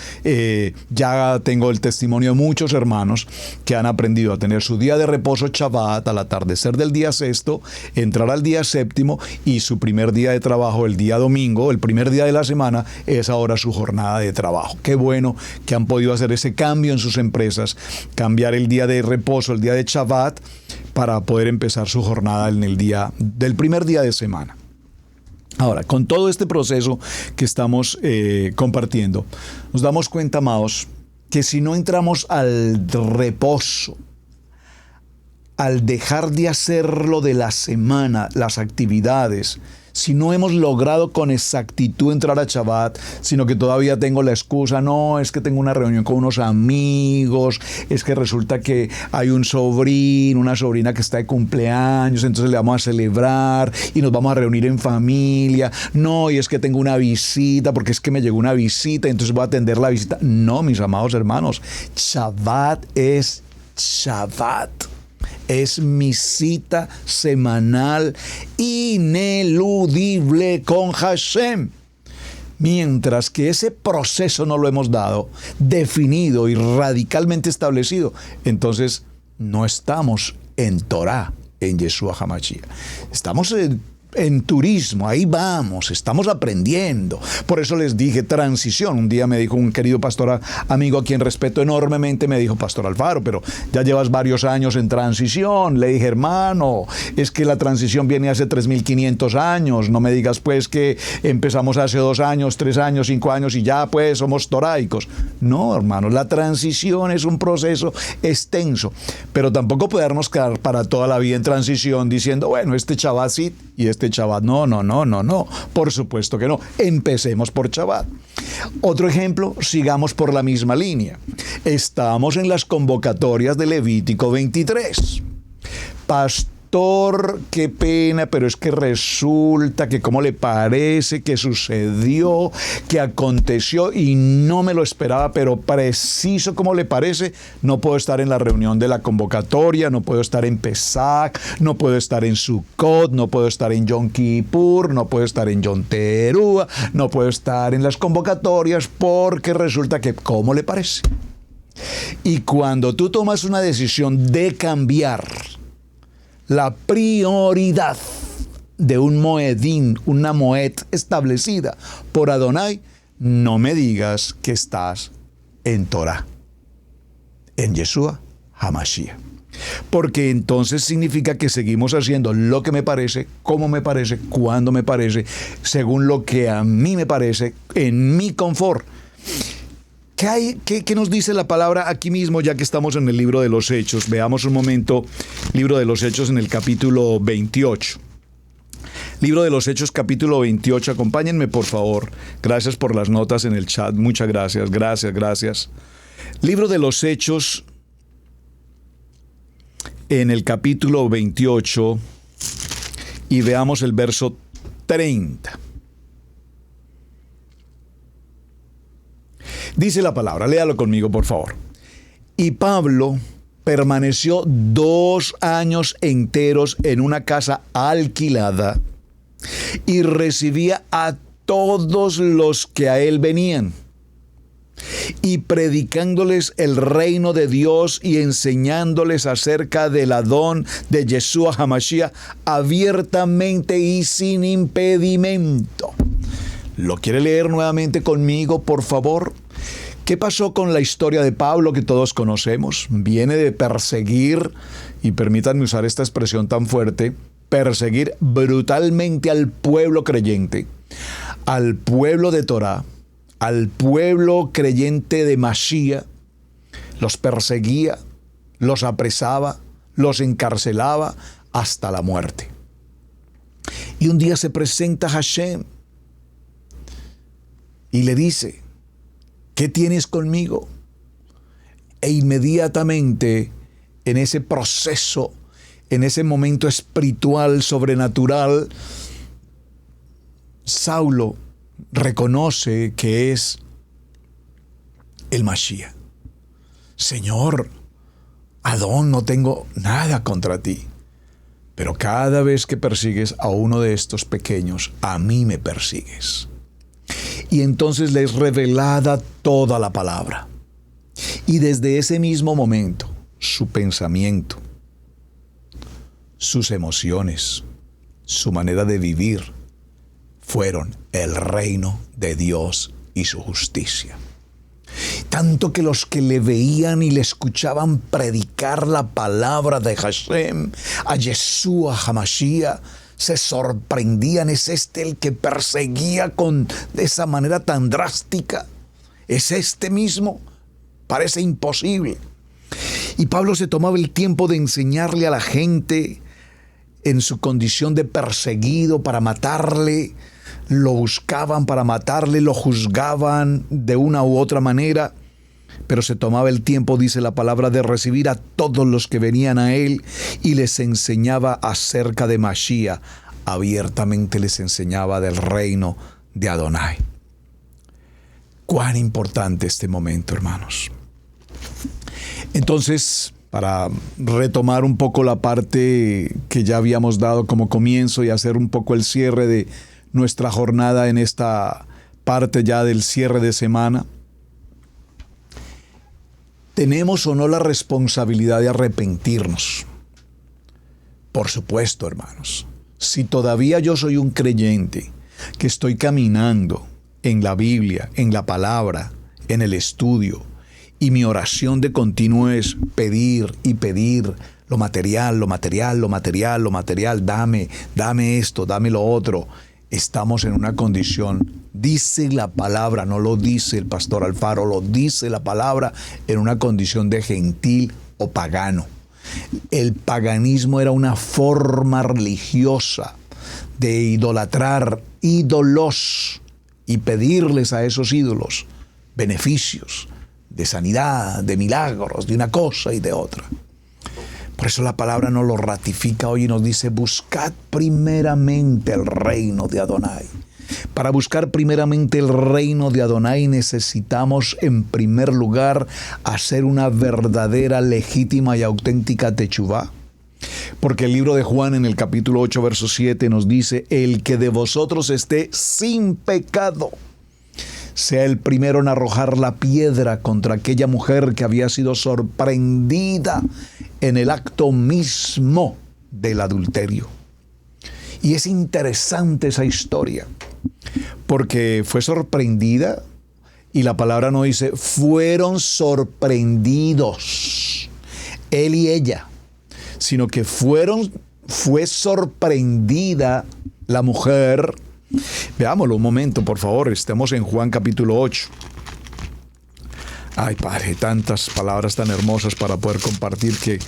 ya tengo el testimonio de muchos hermanos que han aprendido a tener su día de reposo Shabbat al atardecer del día sexto, entrar al día séptimo, y su primer día de trabajo el día domingo, el primer día de la semana, es ahora su jornada de trabajo. Qué bueno que han podido hacer ese cambio en sus empresas, cambiar el día de reposo, el día de Shabbat, para poder empezar su jornada en el día del primer día de semana. Ahora, con todo este proceso que estamos compartiendo, nos damos cuenta, amados, que si no entramos al reposo, al dejar de hacer lo de la semana, las actividades, si no hemos logrado con exactitud entrar a Shabbat, sino que todavía tengo la excusa, no, es que tengo una reunión con unos amigos, es que resulta que hay un sobrino, una sobrina que está de cumpleaños, entonces le vamos a celebrar y nos vamos a reunir en familia, no, y es que tengo una visita, porque es que me llegó una visita, entonces voy a atender la visita. No, mis amados hermanos, Shabbat es Shabbat. Es mi cita semanal ineludible con Hashem. Mientras que ese proceso no lo hemos dado, definido y radicalmente establecido, entonces no estamos en Torah, en Yeshua HaMashiach. Estamos en turismo, ahí vamos, estamos aprendiendo. Por eso les dije transición. Un día me dijo un querido pastor amigo a quien respeto enormemente, me dijo: Pastor Alfaro, pero ya llevas varios años en transición. Le dije: hermano, es que la transición viene hace 3.500 años, no me digas pues que empezamos hace 2 años, 3 años, 5 años y ya pues somos toraicos. No, hermano, la transición es un proceso extenso, pero tampoco podemos quedar para toda la vida en transición diciendo, bueno, este Shabbat sí y este Shabbat no, por supuesto que no. Empecemos por Shabbat. Otro ejemplo, sigamos por la misma línea. Estamos en las convocatorias de Levítico 23. pastor, qué pena, pero es que resulta que cómo le parece que sucedió, que aconteció y no me lo esperaba, pero preciso como le parece, no puedo estar en la reunión de la convocatoria, no puedo estar en Pesach, no puedo estar en Sukkot, no puedo estar en Yom Kippur, no puedo estar en Yom Teruah, no puedo estar en las convocatorias porque resulta que cómo le parece. Y cuando tú tomas una decisión de cambiar la prioridad de un moedín, una moed establecida por Adonai, no me digas que estás en Torah, en Yeshua HaMashiach. Porque entonces significa que seguimos haciendo lo que me parece, cómo me parece, cuándo me parece, según lo que a mí me parece, en mi confort. ¿Qué nos dice la palabra aquí mismo, ya que estamos en el libro de los Hechos? Veamos un momento, libro de los Hechos en el capítulo 28. Libro de los Hechos, capítulo 28. Acompáñenme, por favor. Gracias por las notas en el chat. Muchas gracias, gracias. Libro de los Hechos, en el capítulo 28, y veamos el verso 30. Dice la palabra, léalo conmigo, por favor. Y Pablo permaneció 2 años enteros en una casa alquilada y recibía a todos los que a él venían, y predicándoles el reino de Dios y enseñándoles acerca del Adón de Yeshua HaMashiach abiertamente y sin impedimento. ¿Lo quiere leer nuevamente conmigo, por favor? ¿Qué pasó con la historia de Pablo que todos conocemos? Viene de perseguir, y permítanme usar esta expresión tan fuerte, perseguir brutalmente al pueblo creyente, al pueblo de Torah, al pueblo creyente de Mashiach. Los perseguía, los apresaba, los encarcelaba hasta la muerte. Y un día se presenta Hashem y le dice, ¿qué tienes conmigo? E inmediatamente, en ese proceso, en ese momento espiritual, sobrenatural, Saulo reconoce que es el Mashiach. Señor, Adón, no tengo nada contra ti, pero cada vez que persigues a uno de estos pequeños, a mí me persigues. Y entonces le es revelada toda la palabra. Y desde ese mismo momento, su pensamiento, sus emociones, su manera de vivir, fueron el reino de Dios y su justicia. Tanto que los que le veían y le escuchaban predicar la palabra de Hashem, a Yeshua HaMashiach, se sorprendían. ¿Es este el que perseguía de esa manera tan drástica? ¿Es este mismo? Parece imposible. Y Pablo se tomaba el tiempo de enseñarle a la gente en su condición de perseguido para matarle. Lo buscaban para matarle, lo juzgaban de una u otra manera, pero se tomaba el tiempo, dice la palabra, de recibir a todos los que venían a él y les enseñaba acerca de Mashiach. Abiertamente les enseñaba del reino de Adonai. Cuán importante este momento, hermanos. Entonces, para retomar un poco la parte que ya habíamos dado como comienzo y hacer un poco el cierre de nuestra jornada en esta parte ya del cierre de semana, ¿tenemos o no la responsabilidad de arrepentirnos? Por supuesto, hermanos. Si todavía yo soy un creyente que estoy caminando en la Biblia, en la palabra, en el estudio, y mi oración de continuo es pedir y pedir lo material, dame esto, dame lo otro. Estamos en una condición, dice la palabra, no lo dice el pastor Alfaro, lo dice la palabra, en una condición de gentil o pagano. El paganismo era una forma religiosa de idolatrar ídolos y pedirles a esos ídolos beneficios de sanidad, de milagros, de una cosa y de otra. Por eso la palabra nos lo ratifica hoy y nos dice, buscad primeramente el reino de Adonai. Para buscar primeramente el reino de Adonai necesitamos en primer lugar hacer una verdadera, legítima y auténtica techuvá. Porque el libro de Juan en el capítulo 8, verso 7 nos dice, el que de vosotros esté sin pecado, sea el primero en arrojar la piedra contra aquella mujer que había sido sorprendida en el acto mismo del adulterio. Y es interesante esa historia, porque fue sorprendida y la palabra no dice, fueron sorprendidos, él y ella, sino que fue sorprendida la mujer. Veámoslo un momento, por favor, estemos en Juan capítulo 8. Ay, Padre, tantas palabras tan hermosas para poder compartir que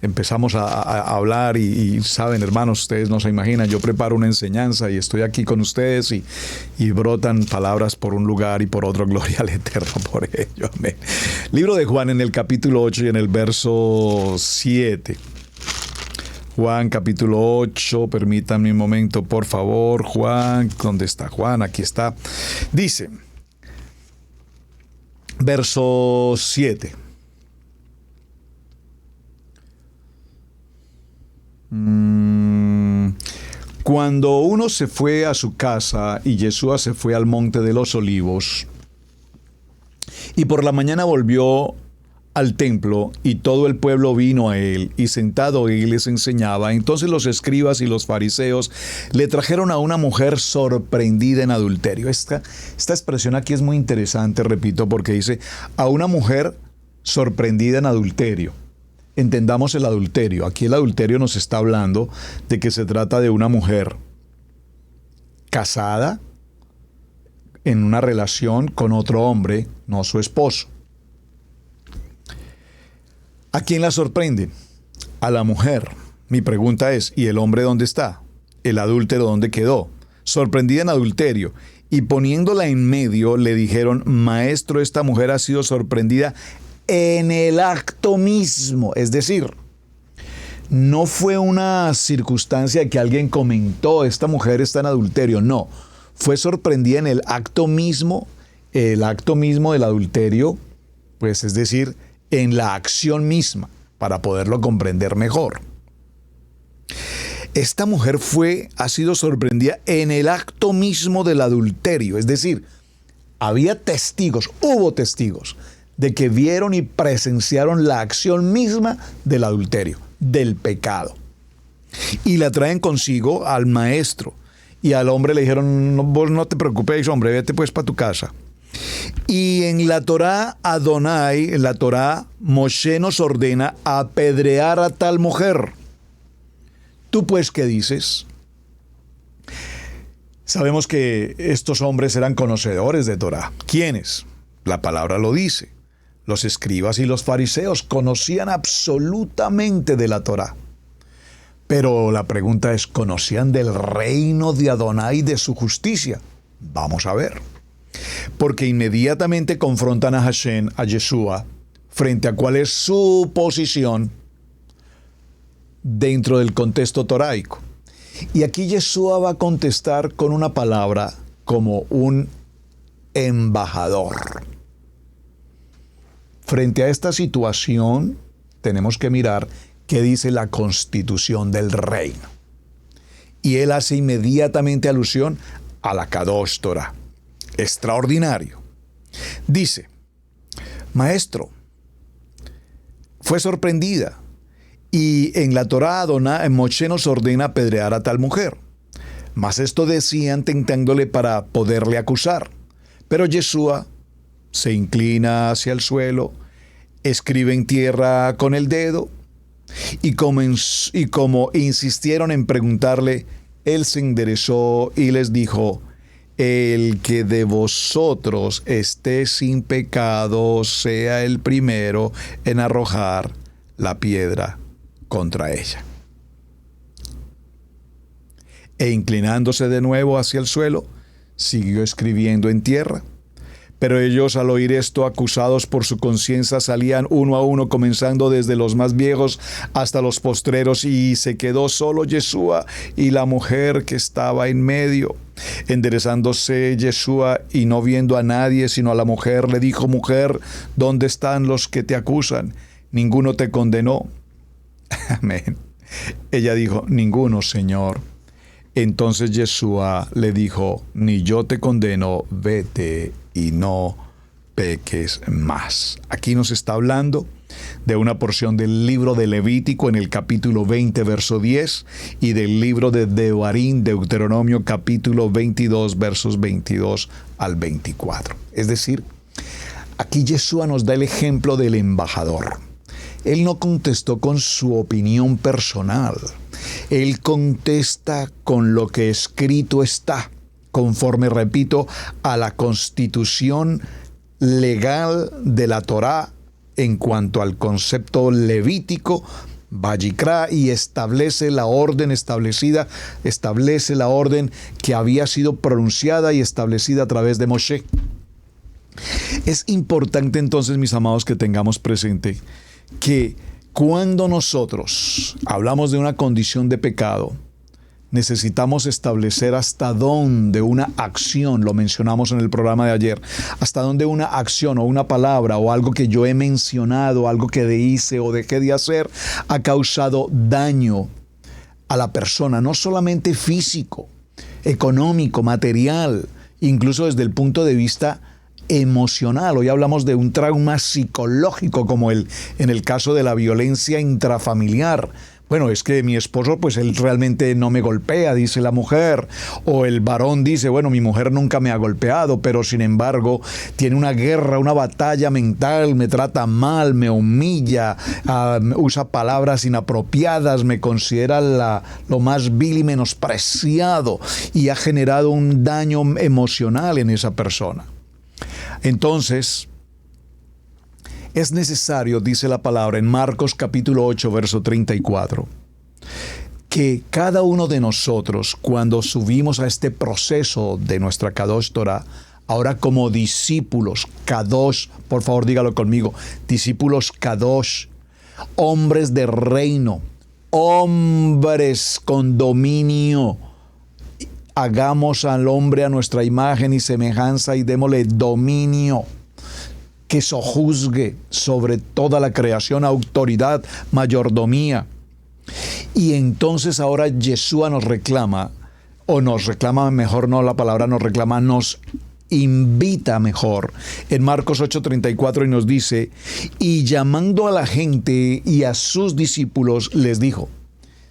empezamos a hablar y saben, hermanos, ustedes no se imaginan, yo preparo una enseñanza y estoy aquí con ustedes y brotan palabras por un lugar y por otro, gloria al Eterno por ello, amén. Libro de Juan en el capítulo 8 y en el verso 7. Juan capítulo 8, permítanme un momento, por favor. Juan, ¿dónde está Juan? Aquí está. Dice, verso 7. Cuando uno se fue a su casa y Yeshua se fue al monte de los olivos, y por la mañana volvió al templo, y todo el pueblo vino a él, y sentado él les enseñaba. Entonces los escribas y los fariseos le trajeron a una mujer sorprendida en adulterio. Esta expresión aquí es muy interesante, repito, porque dice, a una mujer sorprendida en adulterio. Entendamos el adulterio. Aquí el adulterio nos está hablando de que se trata de una mujer casada en una relación con otro hombre, no su esposo. ¿A quién la sorprende? A la mujer. Mi pregunta es, ¿y el hombre dónde está? ¿El adúltero dónde quedó? Sorprendida en adulterio. Y poniéndola en medio, le dijeron, Maestro, esta mujer ha sido sorprendida en el acto mismo. Es decir, no fue una circunstancia que alguien comentó, esta mujer está en adulterio. No, fue sorprendida en el acto mismo del adulterio, pues es decir, en la acción misma, para poderlo comprender mejor. Esta mujer ha sido sorprendida en el acto mismo del adulterio, es decir, hubo testigos de que vieron y presenciaron la acción misma del adulterio, del pecado. Y la traen consigo al maestro, y al hombre le dijeron, vos no te preocupes, hombre, vete pues para tu casa. Y en la Torá Adonai, en la Torá, Moshe nos ordena apedrear a tal mujer. ¿Tú pues qué dices? Sabemos que estos hombres eran conocedores de Torá. ¿Quiénes? La palabra lo dice. Los escribas y los fariseos conocían absolutamente de la Torá. Pero la pregunta es, ¿conocían del reino de Adonai y de su justicia? Vamos a ver. Porque inmediatamente confrontan a Hashem, a Yeshua, frente a cuál es su posición dentro del contexto toraico. Y aquí Yeshua va a contestar con una palabra como un embajador. Frente a esta situación, tenemos que mirar qué dice la constitución del reino. Y él hace inmediatamente alusión a la Kadosh Torah. Extraordinario. Dice, Maestro, fue sorprendida, y en la Torá Moshe nos ordena apedrear a tal mujer. Mas esto decían tentándole para poderle acusar. Pero Yeshua se inclina hacia el suelo, escribe en tierra con el dedo, y como insistieron en preguntarle, él se enderezó y les dijo, el que de vosotros esté sin pecado sea el primero en arrojar la piedra contra ella. E inclinándose de nuevo hacia el suelo, siguió escribiendo en tierra. Pero ellos, al oír esto, acusados por su conciencia, salían uno a uno, comenzando desde los más viejos hasta los postreros, y se quedó solo Yeshua y la mujer que estaba en medio. Enderezándose Yeshua y no viendo a nadie sino a la mujer, le dijo: Mujer, ¿dónde están los que te acusan? ¿Ninguno te condenó? Amén. Ella dijo: Ninguno, Señor. Entonces Yeshua le dijo: Ni yo te condeno, vete y no peques más. Aquí nos está hablando de una porción del libro de Levítico en el capítulo 20, verso 10, y del libro de Devarim, Deuteronomio, capítulo 22, versos 22 al 24. Es decir, aquí Yeshua nos da el ejemplo del embajador. Él no contestó con su opinión personal. Él contesta con lo que escrito está, conforme, repito, a la constitución legal de la Torá en cuanto al concepto levítico, Vayikra, y establece la orden establece la orden que había sido pronunciada y establecida a través de Moshe. Es importante entonces, mis amados, que tengamos presente que cuando nosotros hablamos de una condición de pecado, necesitamos establecer hasta dónde una acción, lo mencionamos en el programa de ayer, hasta dónde una acción o una palabra o algo que yo he mencionado, algo que hice o dejé de hacer, ha causado daño a la persona, no solamente físico, económico, material, incluso desde el punto de vista emocional. Hoy hablamos de un trauma psicológico, como en el caso de la violencia intrafamiliar. Bueno, es que mi esposo, pues él realmente no me golpea, dice la mujer. O el varón dice: bueno, mi mujer nunca me ha golpeado, pero sin embargo tiene una guerra, una batalla mental, me trata mal, me humilla, usa palabras inapropiadas, me considera lo más vil y menospreciado, y ha generado un daño emocional en esa persona. Entonces, es necesario, dice la palabra en Marcos capítulo 8, verso 34, que cada uno de nosotros, cuando subimos a este proceso de nuestra Kadosh Torah, ahora como discípulos Kadosh, por favor dígalo conmigo, discípulos Kadosh, hombres de reino, hombres con dominio, hagamos al hombre a nuestra imagen y semejanza y démosle dominio, que sojuzgue sobre toda la creación, autoridad, mayordomía. Y entonces ahora Yeshua nos reclama, mejor no la palabra nos reclama, nos invita mejor, en Marcos 8:34, y nos dice: y llamando a la gente y a sus discípulos, les dijo: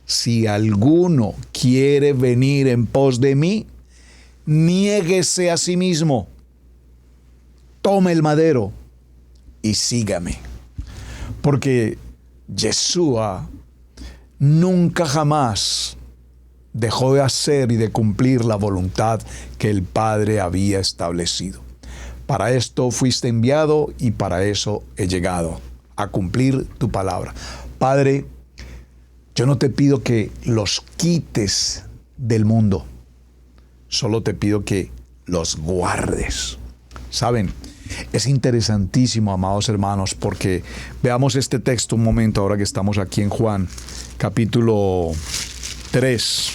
si alguno quiere venir en pos de mí, niéguese a sí mismo, tome el madero y sígame. Porque Yeshua nunca jamás dejó de hacer y de cumplir la voluntad que el Padre había establecido. Para esto fuiste enviado y para eso he llegado, a cumplir tu palabra. Padre, yo no te pido que los quites del mundo, solo te pido que los guardes. ¿Saben? Es interesantísimo, amados hermanos, porque veamos este texto un momento ahora que estamos aquí en Juan, capítulo 3.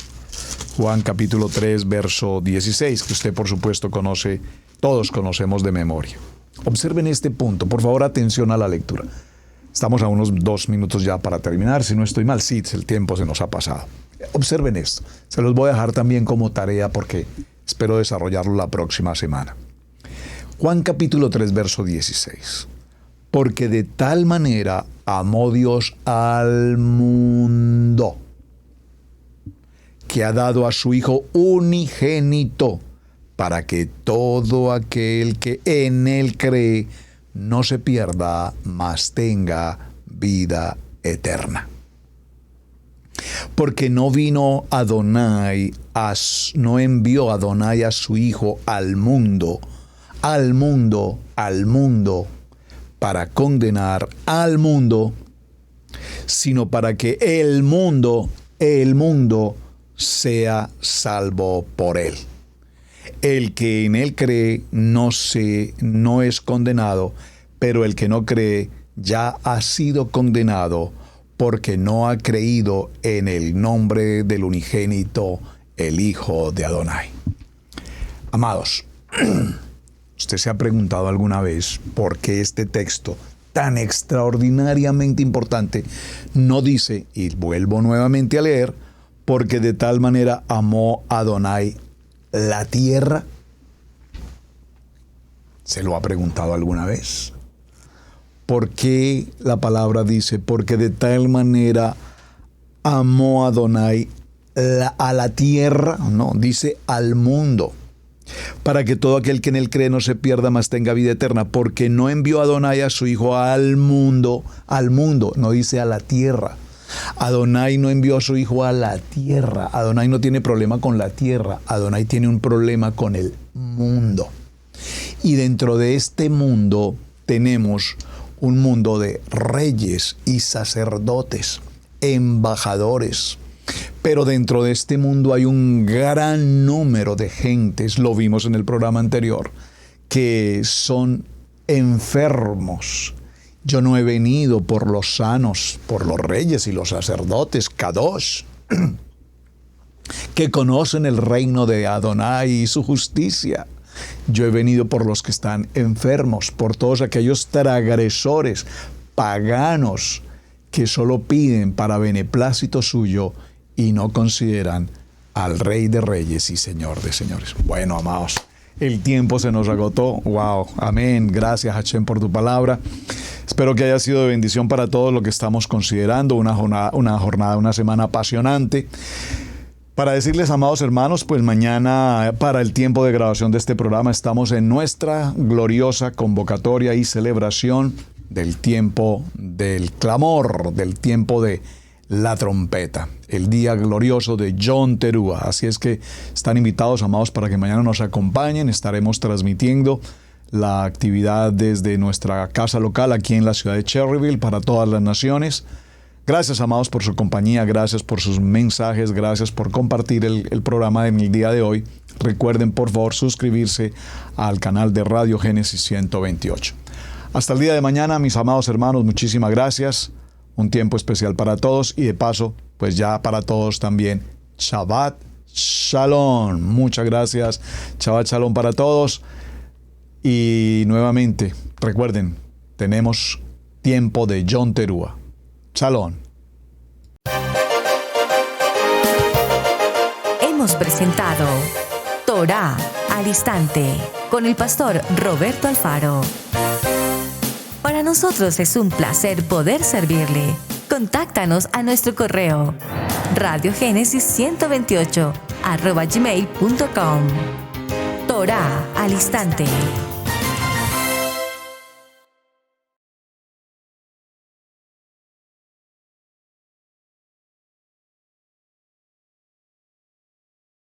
Juan, capítulo 3, verso 16, que usted por supuesto conoce, todos conocemos de memoria. Observen este punto, por favor, atención a la lectura. Estamos a unos 2 minutos ya para terminar, si no estoy mal, sí, el tiempo se nos ha pasado. Observen esto, se los voy a dejar también como tarea porque espero desarrollarlo la próxima semana. Juan capítulo 3, verso 16. Porque de tal manera amó Dios al mundo, que ha dado a su Hijo unigénito, para que todo aquel que en Él cree no se pierda, mas tenga vida eterna. Porque no vino Adonai, no envió Adonai a su Hijo al mundo, para condenar al mundo, sino para que el mundo sea salvo por él. El que en él cree no es condenado, pero el que no cree ya ha sido condenado porque no ha creído en el nombre del unigénito, el Hijo de Adonai. Amados, ¿usted se ha preguntado alguna vez por qué este texto tan extraordinariamente importante no dice, y vuelvo nuevamente a leer, porque de tal manera amó Adonai la tierra? ¿Se lo ha preguntado alguna vez? ¿Por qué la palabra dice, porque de tal manera amó Adonai a la tierra? No, dice al mundo, para que todo aquel que en él cree no se pierda, mas tenga vida eterna, porque no envió Adonai a su Hijo al mundo, no dice a la tierra. Adonai no envió a su Hijo a la tierra. Adonai no tiene problema con la tierra, Adonai tiene un problema con el mundo. Y dentro de este mundo tenemos un mundo de reyes y sacerdotes, embajadores. Pero dentro de este mundo hay un gran número de gentes, lo vimos en el programa anterior, que son enfermos. Yo no he venido por los sanos, por los reyes y los sacerdotes, Kadosh, que conocen el reino de Adonai y su justicia. Yo he venido por los que están enfermos, por todos aquellos transgresores, paganos, que solo piden para beneplácito suyo y no consideran al Rey de Reyes y Señor de Señores. Bueno, amados, el tiempo se nos agotó. Wow, amén. Gracias, Hashem, por tu palabra. Espero que haya sido de bendición para todos lo que estamos considerando. Una semana apasionante. Para decirles, amados hermanos, pues mañana, para el tiempo de grabación de este programa, estamos en nuestra gloriosa convocatoria y celebración del tiempo del clamor, del tiempo de la trompeta, el día glorioso de Yom Teruah. Así es que están invitados, amados, para que mañana nos acompañen. Estaremos transmitiendo la actividad desde nuestra casa local aquí en la ciudad de Cherryville para todas las naciones. Gracias, amados, por su compañía, gracias por sus mensajes, gracias por compartir el programa en el día de hoy. Recuerden, por favor, suscribirse al canal de Radio Génesis 128. Hasta el día de mañana, mis amados hermanos, muchísimas gracias. Un tiempo especial para todos y de paso, pues ya para todos también, Shabbat Shalom. Muchas gracias. Shabbat Shalom para todos. Y nuevamente, recuerden, tenemos tiempo de Yom Teruah. Shalom. Hemos presentado Torá al Instante con el pastor Roberto Alfaro. Para nosotros es un placer poder servirle. Contáctanos a nuestro correo radiogenesis128@gmail.com. Torá al Instante.